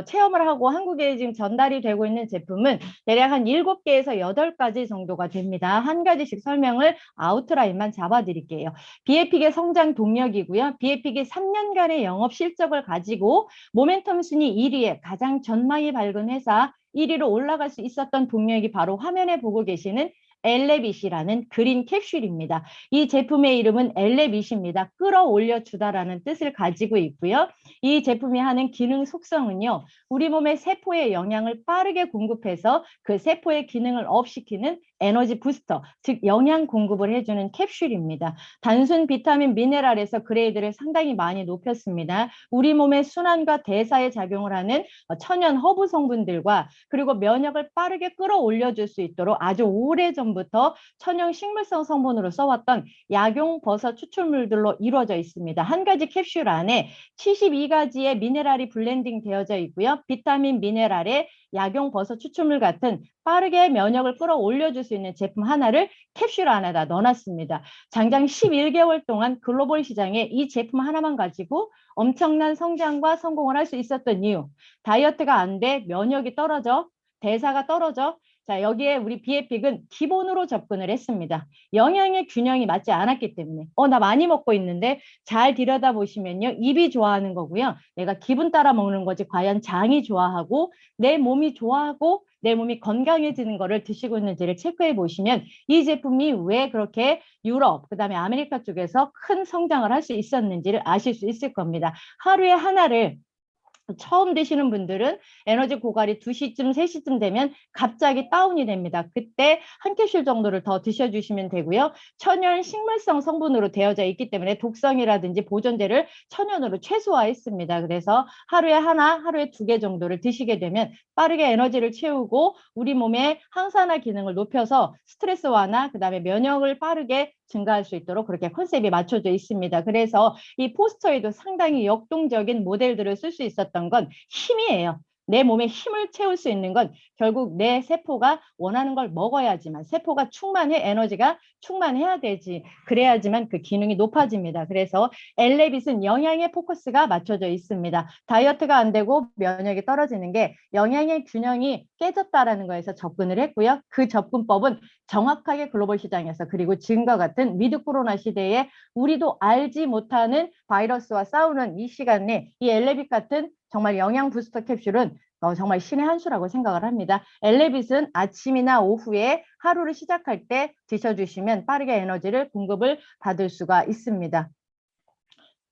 체험을 하고 한국에 지금 전달이 되고 있는 제품은 대략 한 7개에서 8가지 정도가 됩니다. 한 가지씩 설명을 아웃라인만 잡아드릴게요. 비에픽의 성장 동력이고요. 비에픽이 3년간의 영업 실적을 가지고 모멘텀 순위 1위에 가장 전망이 밝은 회사 1위로 올라갈 수 있었던 동력이 바로 화면에 보고 계시는 엘레빗이라는 그린 캡슐입니다. 이 제품의 이름은 엘레빗입니다. 끌어올려 주다라는 뜻을 가지고 있고요. 이 제품이 하는 기능 속성은요. 우리 몸의 세포에 영양을 빠르게 공급해서 그 세포의 기능을 업시키는 에너지 부스터, 즉 영양 공급을 해주는 캡슐입니다. 단순 비타민 미네랄에서 그레이드를 상당히 많이 높였습니다. 우리 몸의 순환과 대사에 작용을 하는 천연 허브 성분들과 그리고 면역을 빠르게 끌어올려줄 수 있도록 아주 오래전부터 천연 식물성 성분으로 써왔던 약용 버섯 추출물들로 이루어져 있습니다. 한 가지 캡슐 안에 72가지의 미네랄이 블렌딩 되어져 있고요. 비타민, 미네랄에 약용 버섯 추출물 같은 빠르게 면역을 끌어올려줄 수 있는 제품 하나를 캡슐 안에다 넣어놨습니다. 장장 11개월 동안 글로벌 시장에 이 제품 하나만 가지고 엄청난 성장과 성공을 할 수 있었던 이유. 다이어트가 안 돼, 면역이 떨어져, 대사가 떨어져. 자, 여기에 우리 비에픽은 기본으로 접근을 했습니다. 영양의 균형이 맞지 않았기 때문에 나 많이 먹고 있는데 잘 들여다보시면요. 입이 좋아하는 거고요. 내가 기분 따라 먹는 거지 과연 장이 좋아하고 내 몸이 좋아하고 내 몸이 건강해지는 거를 드시고 있는지를 체크해 보시면 이 제품이 왜 그렇게 유럽, 그다음에 아메리카 쪽에서 큰 성장을 할 수 있었는지를 아실 수 있을 겁니다. 하루에 하나를 처음 드시는 분들은 에너지 고갈이 2시쯤, 3시쯤 되면 갑자기 다운이 됩니다. 그때 한 캡슐 정도를 더 드셔주시면 되고요. 천연 식물성 성분으로 되어져 있기 때문에 독성이라든지 보존제를 천연으로 최소화했습니다. 그래서 하루에 하나, 하루에 2개 정도를 드시게 되면 빠르게 에너지를 채우고 우리 몸의 항산화 기능을 높여서 스트레스 완화, 그다음에 면역을 빠르게 증가할 수 있도록 그렇게 컨셉이 맞춰져 있습니다. 그래서 이 포스터에도 상당히 역동적인 모델들을 쓸 수 있었던 건 힘이에요. 내 몸에 힘을 채울 수 있는 건 결국 내 세포가 원하는 걸 먹어야지만 세포가 충만해 에너지가 충만해야 되지 그래야지만 그 기능이 높아집니다. 그래서 엘레빗은 영양에 포커스가 맞춰져 있습니다. 다이어트가 안 되고 면역이 떨어지는 게 영양의 균형이 깨졌다라는 거에서 접근을 했고요. 그 접근법은 정확하게 글로벌 시장에서 그리고 지금과 같은 위드 코로나 시대에 우리도 알지 못하는 바이러스와 싸우는 이 시간에 이 엘레빗 같은 정말 영양 부스터 캡슐은 정말 신의 한 수라고 생각을 합니다. 엘레빗은 아침이나 오후에 하루를 시작할 때 드셔주시면 빠르게 에너지를 공급을 받을 수가 있습니다.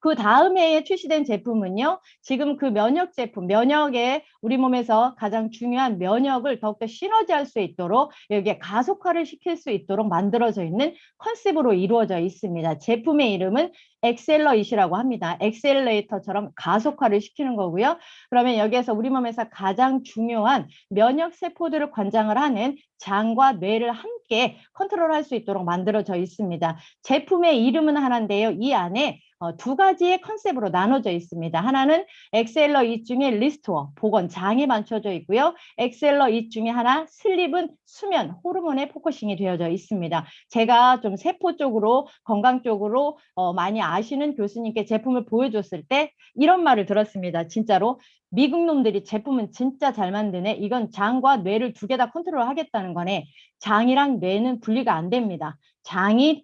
그 다음에 출시된 제품은요, 지금 그 면역 제품, 면역에 우리 몸에서 가장 중요한 면역을 더욱더 시너지할 수 있도록 여기에 가속화를 시킬 수 있도록 만들어져 있는 컨셉으로 이루어져 있습니다. 제품의 이름은 엑셀러잇이라고 합니다. 엑셀레이터처럼 가속화를 시키는 거고요. 그러면 여기에서 우리 몸에서 가장 중요한 면역 세포들을 관장을 하는 장과 뇌를 함께 컨트롤할 수 있도록 만들어져 있습니다. 제품의 이름은 하나인데요. 이 안에 두 가지의 컨셉으로 나눠져 있습니다. 하나는 엑셀러 잇 중에 리스토어, 복원, 장에 맞춰져 있고요. 엑셀러 잇 중에 하나, 슬립은 수면, 호르몬에 포커싱이 되어져 있습니다. 제가 좀 세포 쪽으로, 건강 쪽으로 많이 아시는 교수님께 제품을 보여줬을 때 이런 말을 들었습니다. 진짜로. 미국 놈들이 제품은 진짜 잘 만드네. 이건 장과 뇌를 두 개 다 컨트롤 하겠다는 거네. 장이랑 뇌는 분리가 안 됩니다. 장이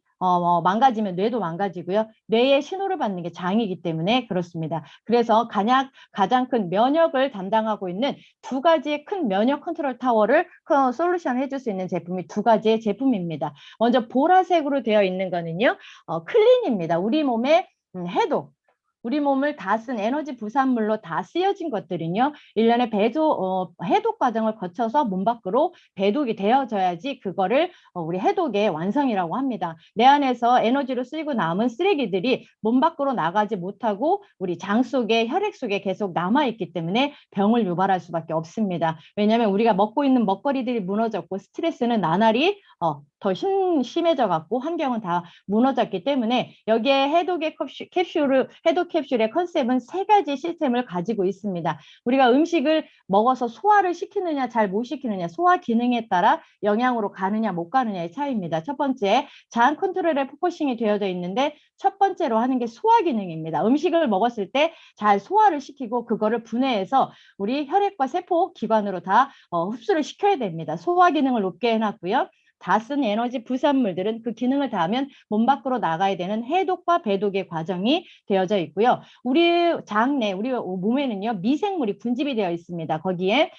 망가지면 뇌도 망가지고요. 뇌의 신호를 받는 게 장이기 때문에 그렇습니다. 그래서 가장 큰 면역을 담당하고 있는 두 가지의 큰 면역 컨트롤 타워를 솔루션 해줄 수 있는 제품이 두 가지의 제품입니다. 먼저 보라색으로 되어 있는 거는요. 클린입니다. 우리 몸의 해독. 우리 몸을 다 쓴 에너지 부산물로 다 쓰여진 것들은요. 1년에 해독 과정을 거쳐서 몸 밖으로 배독이 되어져야지 그거를 우리 해독의 완성이라고 합니다. 내 안에서 에너지로 쓰이고 남은 쓰레기들이 몸 밖으로 나가지 못하고 우리 장 속에 혈액 속에 계속 남아있기 때문에 병을 유발할 수밖에 없습니다. 왜냐하면 우리가 먹고 있는 먹거리들이 무너졌고 스트레스는 나날이 더 심해져 갖고 환경은 다 무너졌기 때문에 여기에 해독 캡슐의 컨셉은 세 가지 시스템을 가지고 있습니다. 우리가 음식을 먹어서 소화를 시키느냐 잘 못 시키느냐 소화 기능에 따라 영양으로 가느냐 못 가느냐의 차이입니다. 첫 번째 장 컨트롤에 포커싱이 되어져 있는데 첫 번째로 하는 게 소화 기능입니다. 음식을 먹었을 때 잘 소화를 시키고 그거를 분해해서 우리 혈액과 세포 기관으로 다 흡수를 시켜야 됩니다. 소화 기능을 높게 해놨고요. 다 쓴 에너지 부산물들은 그 기능을 다하면 몸 밖으로 나가야 되는 해독과 배독의 과정이 되어져 있고요. 우리 장내, 우리 몸에는요 미생물이 분집이 되어 있습니다. 거기에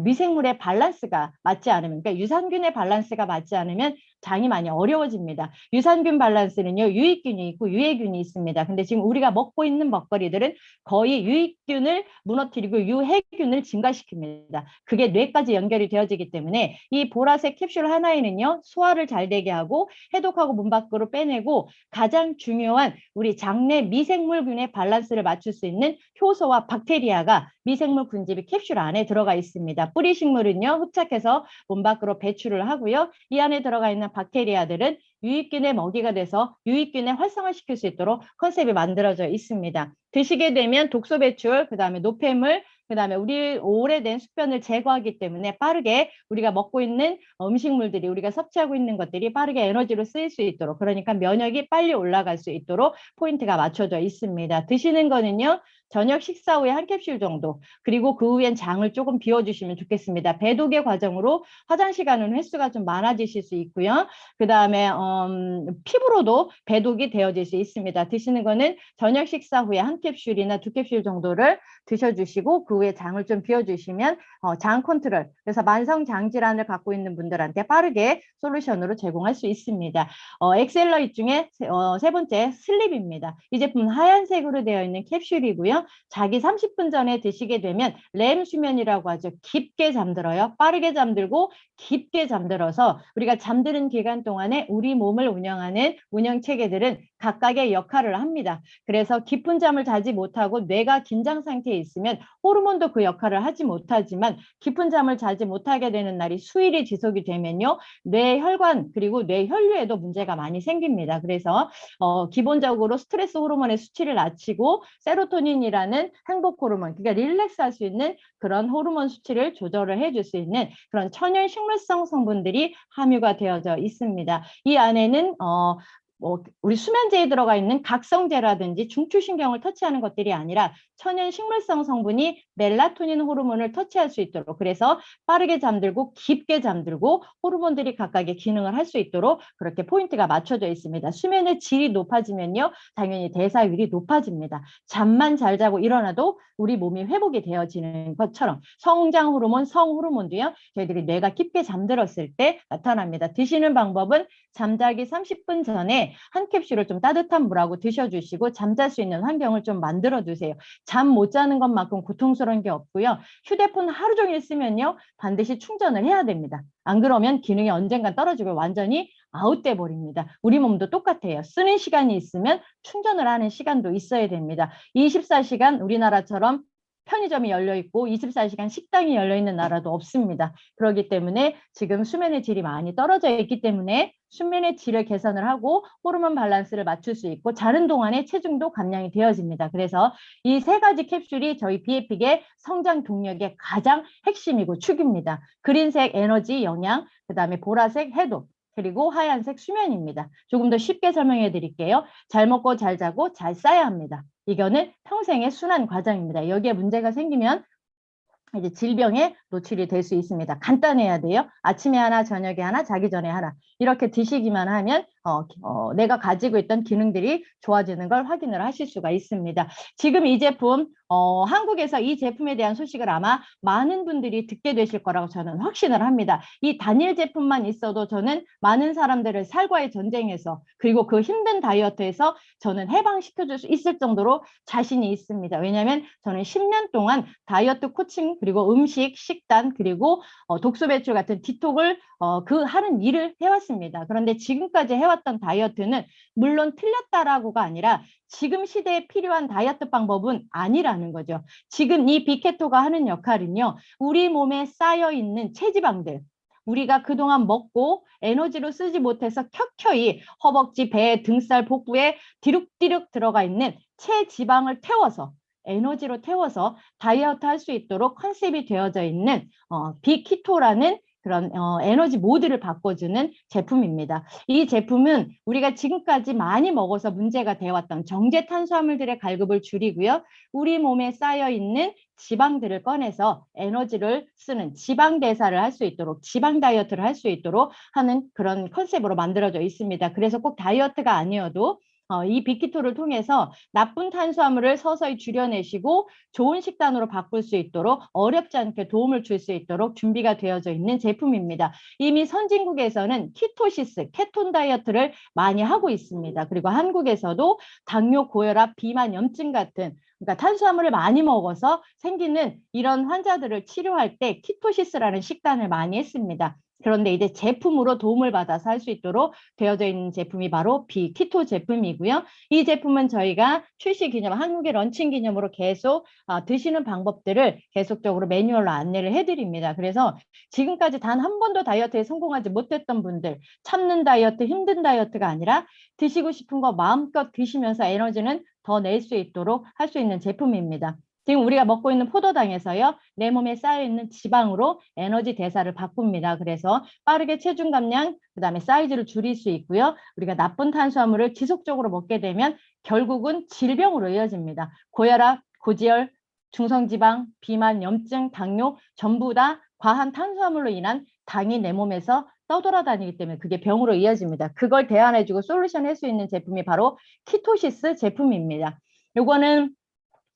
미생물의 밸런스가 맞지 않으면, 그러니까 유산균의 밸런스가 맞지 않으면 장이 많이 어려워집니다. 유산균 밸런스는요 유익균이 있고 유해균이 있습니다. 근데 지금 우리가 먹고 있는 먹거리들은 거의 유익균을 무너뜨리고 유해균을 증가시킵니다. 그게 뇌까지 연결이 되어지기 때문에 이 보라색 캡슐 하나에는요 소화를 잘 되게 하고 해독하고 몸 밖으로 빼내고 가장 중요한 우리 장내 미생물균의 밸런스를 맞출 수 있는 효소와 박테리아가 미생물 분집이 캡슐 안에 들어가 있습니다. 뿌리식물은요 흡착해서 몸 밖으로 배출을 하고요. 이 안에 들어가 있는 박테리아들은 유익균의 먹이가 돼서 유익균의 활성화시킬 수 있도록 컨셉이 만들어져 있습니다. 드시게 되면 독소 배출, 그 다음에 노폐물, 그 다음에 우리 오래된 숙변을 제거하기 때문에 빠르게 우리가 먹고 있는 음식물들이 우리가 섭취하고 있는 것들이 빠르게 에너지로 쓰일 수 있도록, 그러니까 면역이 빨리 올라갈 수 있도록 포인트가 맞춰져 있습니다. 드시는 거는요. 저녁 식사 후에 한 캡슐 정도, 그리고 그 후엔 장을 조금 비워주시면 좋겠습니다. 배독의 과정으로 화장실 가는 횟수가 좀 많아지실 수 있고요. 그 다음에 피부로도 배독이 되어질 수 있습니다. 드시는 거는 저녁 식사 후에 한 캡슐이나 두 캡슐 정도를 드셔주시고 그 후에 장을 좀 비워주시면 장 컨트롤, 그래서 만성 장 질환을 갖고 있는 분들한테 빠르게 솔루션으로 제공할 수 있습니다. 엑셀러잇 중에 세 번째 슬립입니다. 이 제품은 하얀색으로 되어 있는 캡슐이고요. 자기 30분 전에 드시게 되면 렘 수면이라고 하죠. 깊게 잠들어요. 빠르게 잠들고 깊게 잠들어서 우리가 잠드는 기간 동안에 우리 몸을 운영하는 운영 체계들은 각각의 역할을 합니다. 그래서 깊은 잠을 자지 못하고 뇌가 긴장 상태에 있으면 호르몬도 그 역할을 하지 못하지만 깊은 잠을 자지 못하게 되는 날이 수일이 지속이 되면요. 뇌혈관 그리고 뇌혈류에도 문제가 많이 생깁니다. 그래서 기본적으로 스트레스 호르몬의 수치를 낮추고 세로토닌이라는 행복 호르몬, 그러니까 릴렉스할 수 있는 그런 호르몬 수치를 조절을 해줄 수 있는 그런 천연 식물성 성분들이 함유가 되어져 있습니다. 이 안에는 뭐 우리 수면제에 들어가 있는 각성제라든지 중추신경을 터치하는 것들이 아니라 천연 식물성 성분이 멜라토닌 호르몬을 터치할 수 있도록, 그래서 빠르게 잠들고 깊게 잠들고 호르몬들이 각각의 기능을 할 수 있도록 그렇게 포인트가 맞춰져 있습니다. 수면의 질이 높아지면요, 당연히 대사율이 높아집니다. 잠만 잘 자고 일어나도 우리 몸이 회복이 되어지는 것처럼 성장 호르몬, 성 호르몬도요, 저희들이 뇌가 깊게 잠들었을 때 나타납니다. 드시는 방법은 잠자기 30분 전에 한 캡슐을 좀 따뜻한 물하고 드셔주시고 잠잘 수 있는 환경을 좀 만들어 두세요. 잠 못 자는 것만큼 고통스러운 게 없고요. 휴대폰 하루 종일 쓰면요, 반드시 충전을 해야 됩니다. 안 그러면 기능이 언젠간 떨어지고 완전히 아웃돼 버립니다. 우리 몸도 똑같아요. 쓰는 시간이 있으면 충전을 하는 시간도 있어야 됩니다. 24시간 우리나라처럼 편의점이 열려 있고 24시간 식당이 열려 있는 나라도 없습니다. 그렇기 때문에 지금 수면의 질이 많이 떨어져 있기 때문에 수면의 질을 개선을 하고 호르몬 밸런스를 맞출 수 있고 자는 동안에 체중도 감량이 되어집니다. 그래서 이 세 가지 캡슐이 저희 비에픽의 성장 동력의 가장 핵심이고 축입니다. 그린색 에너지 영양, 그다음에 보라색 해독, 그리고 하얀색 수면입니다. 조금 더 쉽게 설명해 드릴게요. 잘 먹고 잘 자고 잘 싸야 합니다. 이거는 평생의 순환 과정입니다. 여기에 문제가 생기면 이제 질병에 노출이 될 수 있습니다. 간단해야 돼요. 아침에 하나, 저녁에 하나, 자기 전에 하나. 이렇게 드시기만 하면 내가 가지고 있던 기능들이 좋아지는 걸 확인을 하실 수가 있습니다. 지금 이 제품, 한국에서 이 제품에 대한 소식을 아마 많은 분들이 듣게 되실 거라고 저는 확신을 합니다. 이 단일 제품만 있어도 저는 많은 사람들을 살과의 전쟁에서, 그리고 그 힘든 다이어트에서 저는 해방시켜줄 수 있을 정도로 자신이 있습니다. 왜냐하면 저는 10년 동안 다이어트 코칭, 그리고 음식, 식단, 그리고 독소 배출 같은 디톡을 그 하는 일을 해왔습니다. 그런데 지금까지 해왔던 다이어트는 물론 틀렸다라고가 아니라 지금 시대에 필요한 다이어트 방법은 아니라는 거죠. 지금 이 빅케토가 하는 역할은요, 우리 몸에 쌓여있는 체지방들, 우리가 그동안 먹고 에너지로 쓰지 못해서 켜켜이 허벅지, 배, 등살, 복부에 디룩디룩 들어가 있는 체지방을 태워서, 에너지로 태워서 다이어트 할 수 있도록 컨셉이 되어져 있는 빅키토라는 그런 에너지 모드를 바꿔주는 제품입니다. 이 제품은 우리가 지금까지 많이 먹어서 문제가 되어왔던 정제 탄수화물들의 갈급을 줄이고요. 우리 몸에 쌓여있는 지방들을 꺼내서 에너지를 쓰는 지방 대사를 할 수 있도록, 지방 다이어트를 할 수 있도록 하는 그런 컨셉으로 만들어져 있습니다. 그래서 꼭 다이어트가 아니어도 이 빅키토를 통해서 나쁜 탄수화물을 서서히 줄여내시고 좋은 식단으로 바꿀 수 있도록, 어렵지 않게 도움을 줄 수 있도록 준비가 되어져 있는 제품입니다. 이미 선진국에서는 키토시스, 케톤 다이어트를 많이 하고 있습니다. 그리고 한국에서도 당뇨, 고혈압, 비만, 염증 같은, 그러니까 탄수화물을 많이 먹어서 생기는 이런 환자들을 치료할 때 키토시스라는 식단을 많이 했습니다. 그런데 이제 제품으로 도움을 받아서 할 수 있도록 되어져 있는 제품이 바로 빅키토 제품이고요. 이 제품은 저희가 출시 기념, 한국의 런칭 기념으로 계속 드시는 방법들을 계속적으로 매뉴얼로 안내를 해드립니다. 그래서 지금까지 단 한 번도 다이어트에 성공하지 못했던 분들, 참는 다이어트, 힘든 다이어트가 아니라 드시고 싶은 거 마음껏 드시면서 에너지는 더 낼 수 있도록 할 수 있는 제품입니다. 지금 우리가 먹고 있는 포도당에서요, 내 몸에 쌓여있는 지방으로 에너지 대사를 바꿉니다. 그래서 빠르게 체중 감량, 그다음에 사이즈를 줄일 수 있고요. 우리가 나쁜 탄수화물을 지속적으로 먹게 되면 결국은 질병으로 이어집니다. 고혈압, 고지혈, 중성지방, 비만, 염증, 당뇨 전부 다 과한 탄수화물로 인한 당이 내 몸에서 떠돌아다니기 때문에 그게 병으로 이어집니다. 그걸 대안해주고 솔루션 할 수 있는 제품이 바로 키토시스 제품입니다. 요거는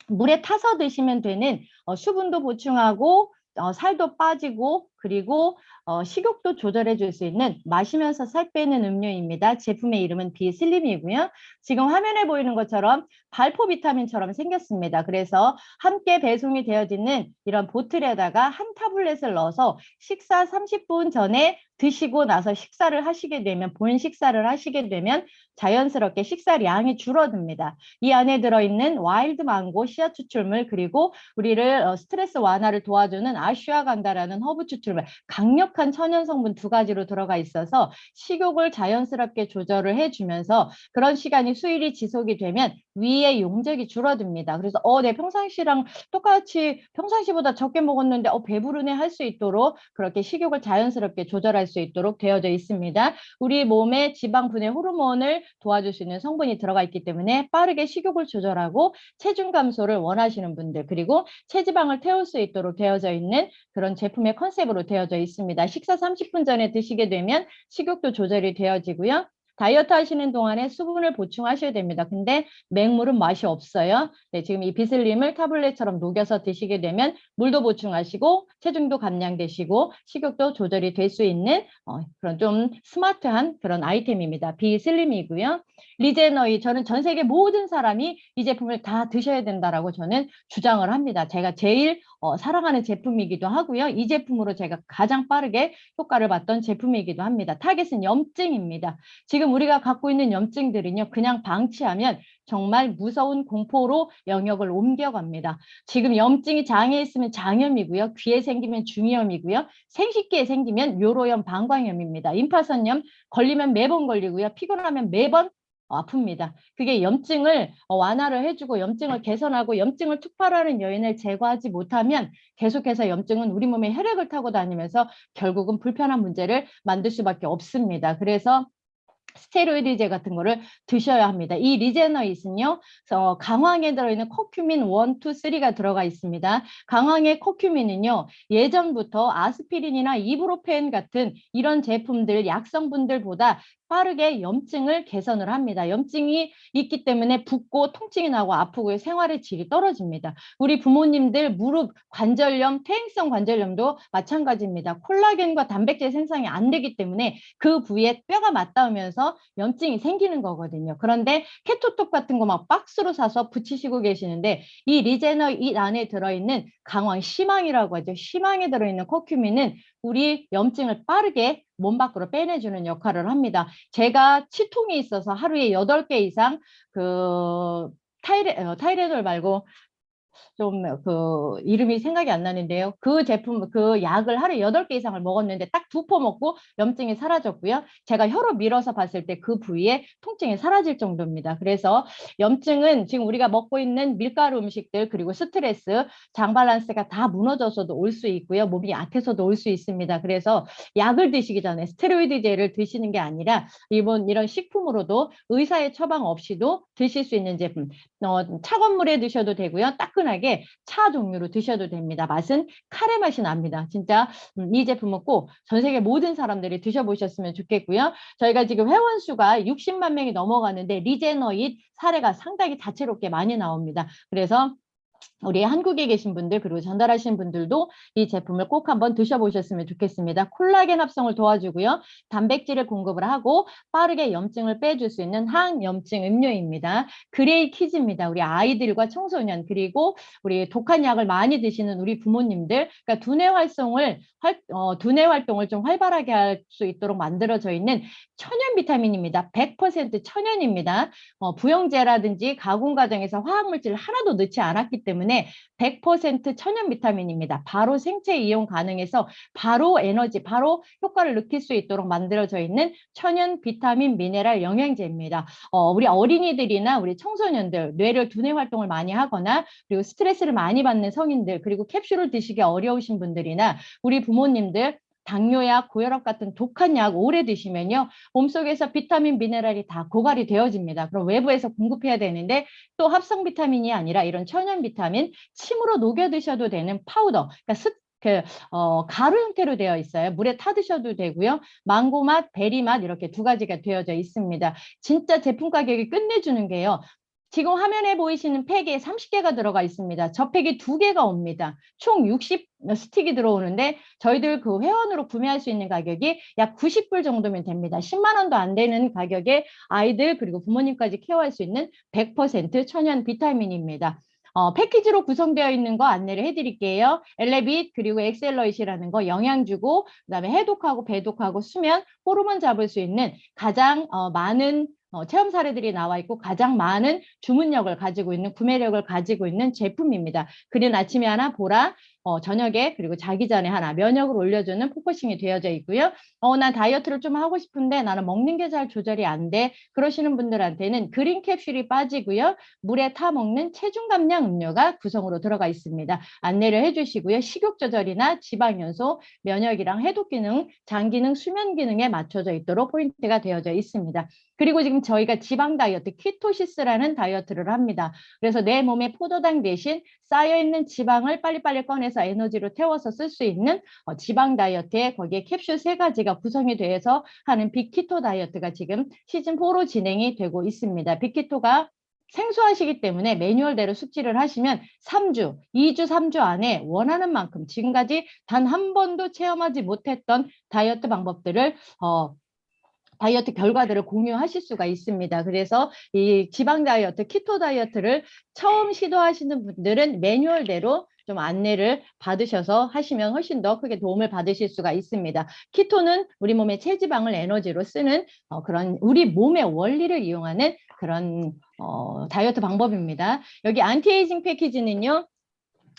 물에 타서 드시면 되는 수분도 보충하고 살도 빠지고, 그리고 식욕도 조절해 줄 수 있는 마시면서 살 빼는 음료입니다. 제품의 이름은 비슬림이고요. 지금 화면에 보이는 것처럼 발포 비타민처럼 생겼습니다. 그래서 함께 배송이 되어지는 이런 보틀에다가 한 타블렛을 넣어서 식사 30분 전에 드시고 나서 식사를 하시게 되면, 본 식사를 하시게 되면 자연스럽게 식사량이 줄어듭니다. 이 안에 들어있는 와일드 망고 씨앗 추출물, 그리고 우리를 스트레스 완화를 도와주는 아슈아간다라는 허브 추출물, 강력한 천연 성분 두 가지로 들어가 있어서 식욕을 자연스럽게 조절을 해주면서 그런 시간이 수일이 지속이 되면 위의 용적이 줄어듭니다. 그래서 내 평상시랑 똑같이 평상시보다 적게 먹었는데 배부르네 할 수 있도록 그렇게 식욕을 자연스럽게 조절할 할 수 있도록 되어져 있습니다. 우리 몸에 지방 분해 호르몬을 도와줄 수 있는 성분이 들어가 있기 때문에 빠르게 식욕을 조절하고 체중 감소를 원하시는 분들, 그리고 체지방을 태울 수 있도록 되어져 있는 그런 제품의 컨셉으로 되어져 있습니다. 식사 30분 전에 드시게 되면 식욕도 조절이 되어지고요. 다이어트 하시는 동안에 수분을 보충하셔야 됩니다. 근데 맹물은 맛이 없어요. 네, 지금 이 비슬림을 타블렛처럼 녹여서 드시게 되면 물도 보충하시고 체중도 감량되시고 식욕도 조절이 될 수 있는 그런 좀 스마트한 그런 아이템입니다. 비슬림이고요. 리제너이, 저는 전 세계 모든 사람이 이 제품을 다 드셔야 된다라고 저는 주장을 합니다. 제가 제일 사랑하는 제품이기도 하고요. 이 제품으로 제가 가장 빠르게 효과를 봤던 제품이기도 합니다. 타겟은 염증입니다. 지금 우리가 갖고 있는 염증들은요, 그냥 방치하면 정말 무서운 공포로 영역을 옮겨갑니다. 지금 염증이 장에 있으면 장염이고요. 귀에 생기면 중이염이고요. 생식기에 생기면 요로염, 방광염입니다. 임파선염 걸리면 매번 걸리고요. 피곤하면 매번 아픕니다. 그게 염증을 완화를 해주고 염증을 개선하고 염증을 tuk발하는 요인을 제거하지 못하면 계속해서 염증은 우리 몸에 혈액을 타고 다니면서 결국은 불편한 문제를 만들 수밖에 없습니다. 그래서 스테로이드제 같은 거를 드셔야 합니다. 이 리제너잇은요, 강황에 들어있는 커큐민 1, 2, 3가 들어가 있습니다. 강황의 커큐민은요, 예전부터 아스피린이나 이브로펜 같은 이런 제품들, 약성분들보다 빠르게 염증을 개선을 합니다. 염증이 있기 때문에 붓고 통증이 나고 아프고 생활의 질이 떨어집니다. 우리 부모님들 무릎 관절염, 퇴행성 관절염도 마찬가지입니다. 콜라겐과 단백질 생성이 안 되기 때문에 그 부위에 뼈가 맞닿으면서 염증이 생기는 거거든요. 그런데 케토톡 같은 거 막 박스로 사서 붙이시고 계시는데 이 리제너 이 안에 들어있는 강황, 시망이라고 하죠. 시망에 들어있는 커큐민은 우리 염증을 빠르게 몸 밖으로 빼내주는 역할을 합니다. 제가 치통이 있어서 하루에 8개 이상 그 타이레놀 말고 좀 그 이름이 생각이 안 나는데요. 그 제품, 그 약을 하루에 8개 이상을 먹었는데 딱 2포 먹고 염증이 사라졌고요. 제가 혀로 밀어서 봤을 때 그 부위에 통증이 사라질 정도입니다. 그래서 염증은 지금 우리가 먹고 있는 밀가루 음식들 그리고 스트레스, 장 밸런스가 다 무너져서도 올 수 있고요. 몸이 약해서도 올 수 있습니다. 그래서 약을 드시기 전에 스테로이드제를 드시는 게 아니라 이런 식품으로도 의사의 처방 없이도 드실 수 있는 제품, 차가운 물에 드셔도 되고요. 따끈하게 차 종류로 드셔도 됩니다. 맛은 카레 맛이 납니다. 진짜 이 제품은 꼭 전 세계 모든 사람들이 드셔보셨으면 좋겠고요. 저희가 지금 회원 수가 60만 명이 넘어가는데 리제너잇 사례가 상당히 다채롭게 많이 나옵니다. 그래서 우리 한국에 계신 분들 그리고 전달하신 분들도 이 제품을 꼭 한번 드셔보셨으면 좋겠습니다. 콜라겐 합성을 도와주고요. 단백질을 공급을 하고 빠르게 염증을 빼줄 수 있는 항염증 음료입니다. 그레이 키즈입니다. 우리 아이들과 청소년 그리고 우리 독한 약을 많이 드시는 우리 부모님들, 그러니까 두뇌 활동을 좀 활발하게 할 수 있도록 만들어져 있는 천연 비타민입니다. 100% 천연입니다. 부영제라든지 가공 과정에서 화학물질을 하나도 넣지 않았기 때문에 100% 천연 비타민입니다. 바로 생체 이용 가능해서 바로 에너지, 바로 효과를 느낄 수 있도록 만들어져 있는 천연 비타민 미네랄 영양제입니다. 우리 어린이들이나 우리 청소년들, 뇌를 두뇌 활동을 많이 하거나 그리고 스트레스를 많이 받는 성인들, 그리고 캡슐을 드시기 어려우신 분들이나 우리 부모님들 당뇨약, 고혈압 같은 독한 약 오래 드시면요. 몸속에서 비타민, 미네랄이 다 고갈이 되어집니다. 그럼 외부에서 공급해야 되는데 또 합성 비타민이 아니라 이런 천연 비타민 침으로 녹여 드셔도 되는 파우더, 그러니까 가루 형태로 되어 있어요. 물에 타 드셔도 되고요. 망고 맛, 베리 맛 이렇게 두 가지가 되어져 있습니다. 진짜 제품 가격이 끝내주는 게요. 지금 화면에 보이시는 팩에 30개가 들어가 있습니다. 저 팩이 2개가 옵니다. 총 60 스틱이 들어오는데 저희들 그 회원으로 구매할 수 있는 가격이 약 90불 정도면 됩니다. 10만 원도 안 되는 가격에 아이들 그리고 부모님까지 케어할 수 있는 100% 천연 비타민입니다. 패키지로 구성되어 있는 거 안내를 해드릴게요. 엘레빗 그리고 엑셀러잇이라는 거 영양 주고 그다음에 해독하고 배독하고 수면, 호르몬 잡을 수 있는 가장 많은 체험 사례들이 나와 있고 가장 많은 주문력을 가지고 있는 구매력을 가지고 있는 제품입니다. 그린 아침에 하나, 보라 저녁에 그리고 자기 전에 하나 면역을 올려주는 포커싱이 되어져 있고요. 난 다이어트를 좀 하고 싶은데 나는 먹는 게 잘 조절이 안 돼. 그러시는 분들한테는 그린 캡슐이 빠지고요. 물에 타 먹는 체중 감량 음료가 구성으로 들어가 있습니다. 안내를 해주시고요. 식욕 조절이나 지방 연소, 면역이랑 해독 기능, 장 기능, 수면 기능에 맞춰져 있도록 포인트가 되어져 있습니다. 그리고 지금 저희가 지방 다이어트, 키토시스라는 다이어트를 합니다. 그래서 내 몸에 포도당 대신 쌓여있는 지방을 빨리빨리 꺼내서 에너지로 태워서 쓸 수 있는 지방 다이어트에 거기에 캡슐 3가지가 구성이 돼서 하는 빅키토 다이어트가 지금 시즌4로 진행이 되고 있습니다. 빅키토가 생소하시기 때문에 매뉴얼대로 숙지를 하시면 3주, 2주, 3주 안에 원하는 만큼 지금까지 단 한 번도 체험하지 못했던 다이어트 방법들을 다이어트 결과들을 공유하실 수가 있습니다. 그래서 이 지방 다이어트, 키토 다이어트를 처음 시도하시는 분들은 매뉴얼대로 좀 안내를 받으셔서 하시면 훨씬 더 크게 도움을 받으실 수가 있습니다. 키토는 우리 몸의 체지방을 에너지로 쓰는 그런 우리 몸의 원리를 이용하는 그런 다이어트 방법입니다. 여기 안티에이징 패키지는요.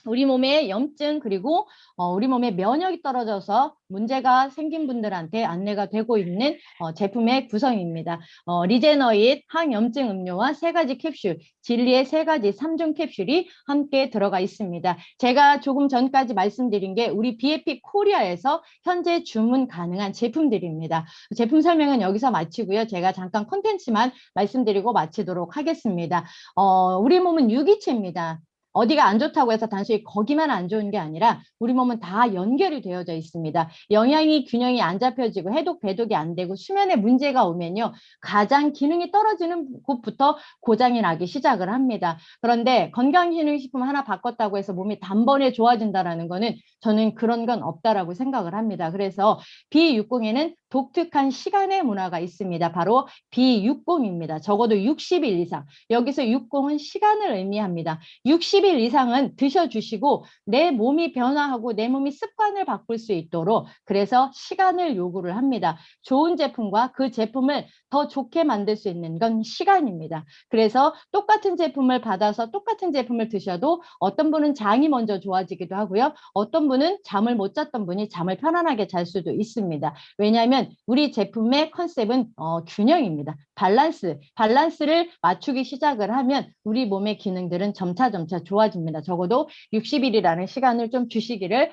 우리 몸의 염증 그리고 우리 몸의 면역이 떨어져서 문제가 생긴 분들한테 안내가 되고 있는 제품의 구성입니다. 리제너잇 항염증 음료와 3가지 캡슐, 진리의 3가지 3중 캡슐이 함께 들어가 있습니다. 제가 조금 전까지 말씀드린 게 우리 BFP 코리아에서 현재 주문 가능한 제품들입니다. 제품 설명은 여기서 마치고요. 제가 잠깐 콘텐츠만 말씀드리고 마치도록 하겠습니다. 우리 몸은 유기체입니다. 어디가 안 좋다고 해서 단순히 거기만 안 좋은 게 아니라 우리 몸은 다 연결이 되어져 있습니다. 영양이 균형이 안 잡혀지고 해독, 배독이 안 되고 수면에 문제가 오면요. 가장 기능이 떨어지는 곳부터 고장이 나기 시작을 합니다. 그런데 건강기능식품 하나 바꿨다고 해서 몸이 단번에 좋아진다는 거는 저는 그런 건 없다라고 생각을 합니다. 그래서 B60에는 독특한 시간의 문화가 있습니다. 바로 B60입니다. 적어도 60일 이상. 여기서 60은 시간을 의미합니다. 60일 이상은 드셔주시고 내 몸이 변화하고 내 몸이 습관을 바꿀 수 있도록 그래서 시간을 요구를 합니다. 좋은 제품과 그 제품을 더 좋게 만들 수 있는 건 시간입니다. 그래서 똑같은 제품을 받아서 똑같은 제품을 드셔도 어떤 분은 장이 먼저 좋아지기도 하고요. 어떤 분은 잠을 못 잤던 분이 잠을 편안하게 잘 수도 있습니다. 왜냐하면 우리 제품의 컨셉은 균형입니다. 밸런스를 맞추기 시작을 하면 우리 몸의 기능들은 점차 좋아집니다. 적어도 60일이라는 시간을 좀 주시기를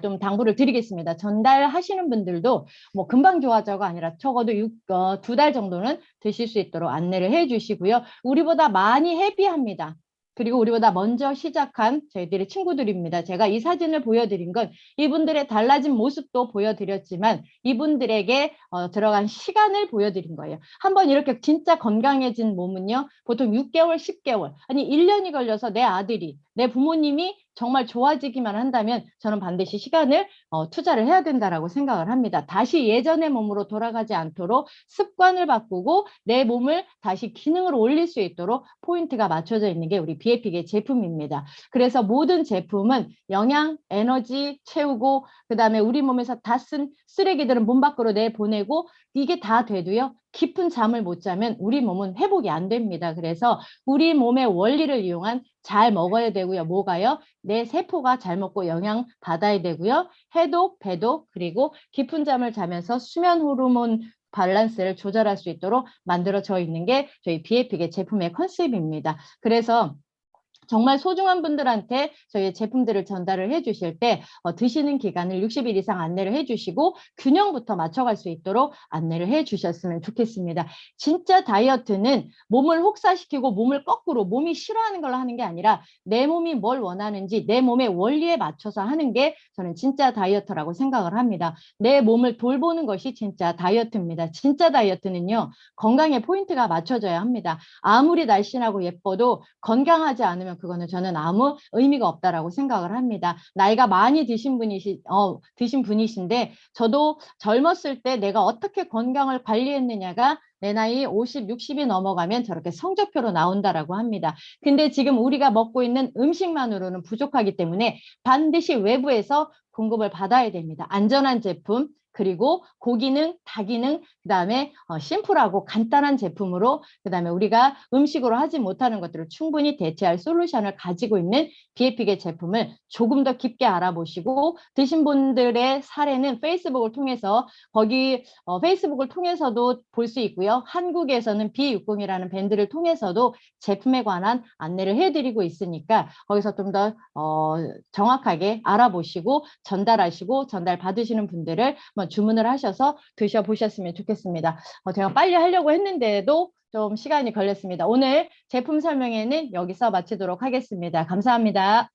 좀 당부를 드리겠습니다. 전달하시는 분들도 뭐 금방 좋아져가 아니라 적어도 2달 정도는 드실 수 있도록 안내를 해주시고요. 우리보다 많이 헤비합니다. 그리고 우리보다 먼저 시작한 저희들의 친구들입니다. 제가 이 사진을 보여드린 건 이분들의 달라진 모습도 보여드렸지만 이분들에게 들어간 시간을 보여드린 거예요. 한번 이렇게 진짜 건강해진 몸은요. 보통 6개월, 10개월, 아니 1년이 걸려서 내 아들이, 내 부모님이 정말 좋아지기만 한다면 저는 반드시 시간을 투자를 해야 된다라고 생각을 합니다. 다시 예전의 몸으로 돌아가지 않도록 습관을 바꾸고 내 몸을 다시 기능을 올릴 수 있도록 포인트가 맞춰져 있는 게 우리 BFP의 제품입니다. 그래서 모든 제품은 영양, 에너지 채우고 그다음에 우리 몸에서 다 쓴 쓰레기들은 몸 밖으로 내보내고 이게 다 돼도요. 깊은 잠을 못 자면 우리 몸은 회복이 안 됩니다. 그래서 우리 몸의 원리를 이용한 잘 먹어야 되고요. 뭐가요? 내 세포가 잘 먹고 영양 받아야 되고요. 해독, 배독, 그리고 깊은 잠을 자면서 수면 호르몬 밸런스를 조절할 수 있도록 만들어져 있는 게 저희 BFP의 제품의 컨셉입니다. 그래서 정말 소중한 분들한테 저희 제품들을 전달을 해주실 때 드시는 기간을 60일 이상 안내를 해주시고 균형부터 맞춰갈 수 있도록 안내를 해주셨으면 좋겠습니다. 진짜 다이어트는 몸을 혹사시키고 몸을 거꾸로 몸이 싫어하는 걸로 하는 게 아니라 내 몸이 뭘 원하는지 내 몸의 원리에 맞춰서 하는 게 저는 진짜 다이어트라고 생각을 합니다. 내 몸을 돌보는 것이 진짜 다이어트입니다. 진짜 다이어트는요. 건강에 포인트가 맞춰져야 합니다. 아무리 날씬하고 예뻐도 건강하지 않으면 그거는 저는 아무 의미가 없다라고 생각을 합니다. 나이가 많이 드신 분이신데 저도 젊었을 때 내가 어떻게 건강을 관리했느냐가 내 나이 50, 60이 넘어가면 저렇게 성적표로 나온다라고 합니다. 근데 지금 우리가 먹고 있는 음식만으로는 부족하기 때문에 반드시 외부에서 공급을 받아야 됩니다. 안전한 제품, 그리고 고기능, 다기능, 그다음에 심플하고 간단한 제품으로 그다음에 우리가 음식으로 하지 못하는 것들을 충분히 대체할 솔루션을 가지고 있는 BFK 제품을 조금 더 깊게 알아보시고 드신 분들의 사례는 페이스북을 통해서 거기 페이스북을 통해서도 볼 수 있고요. 한국에서는 B60이라는 밴드를 통해서도 제품에 관한 안내를 해드리고 있으니까 거기서 좀 더 정확하게 알아보시고 전달하시고 전달 받으시는 분들을 주문을 하셔서 드셔보셨으면 좋겠습니다. 제가 빨리 하려고 했는데도 좀 시간이 걸렸습니다. 오늘 제품 설명회는 여기서 마치도록 하겠습니다. 감사합니다.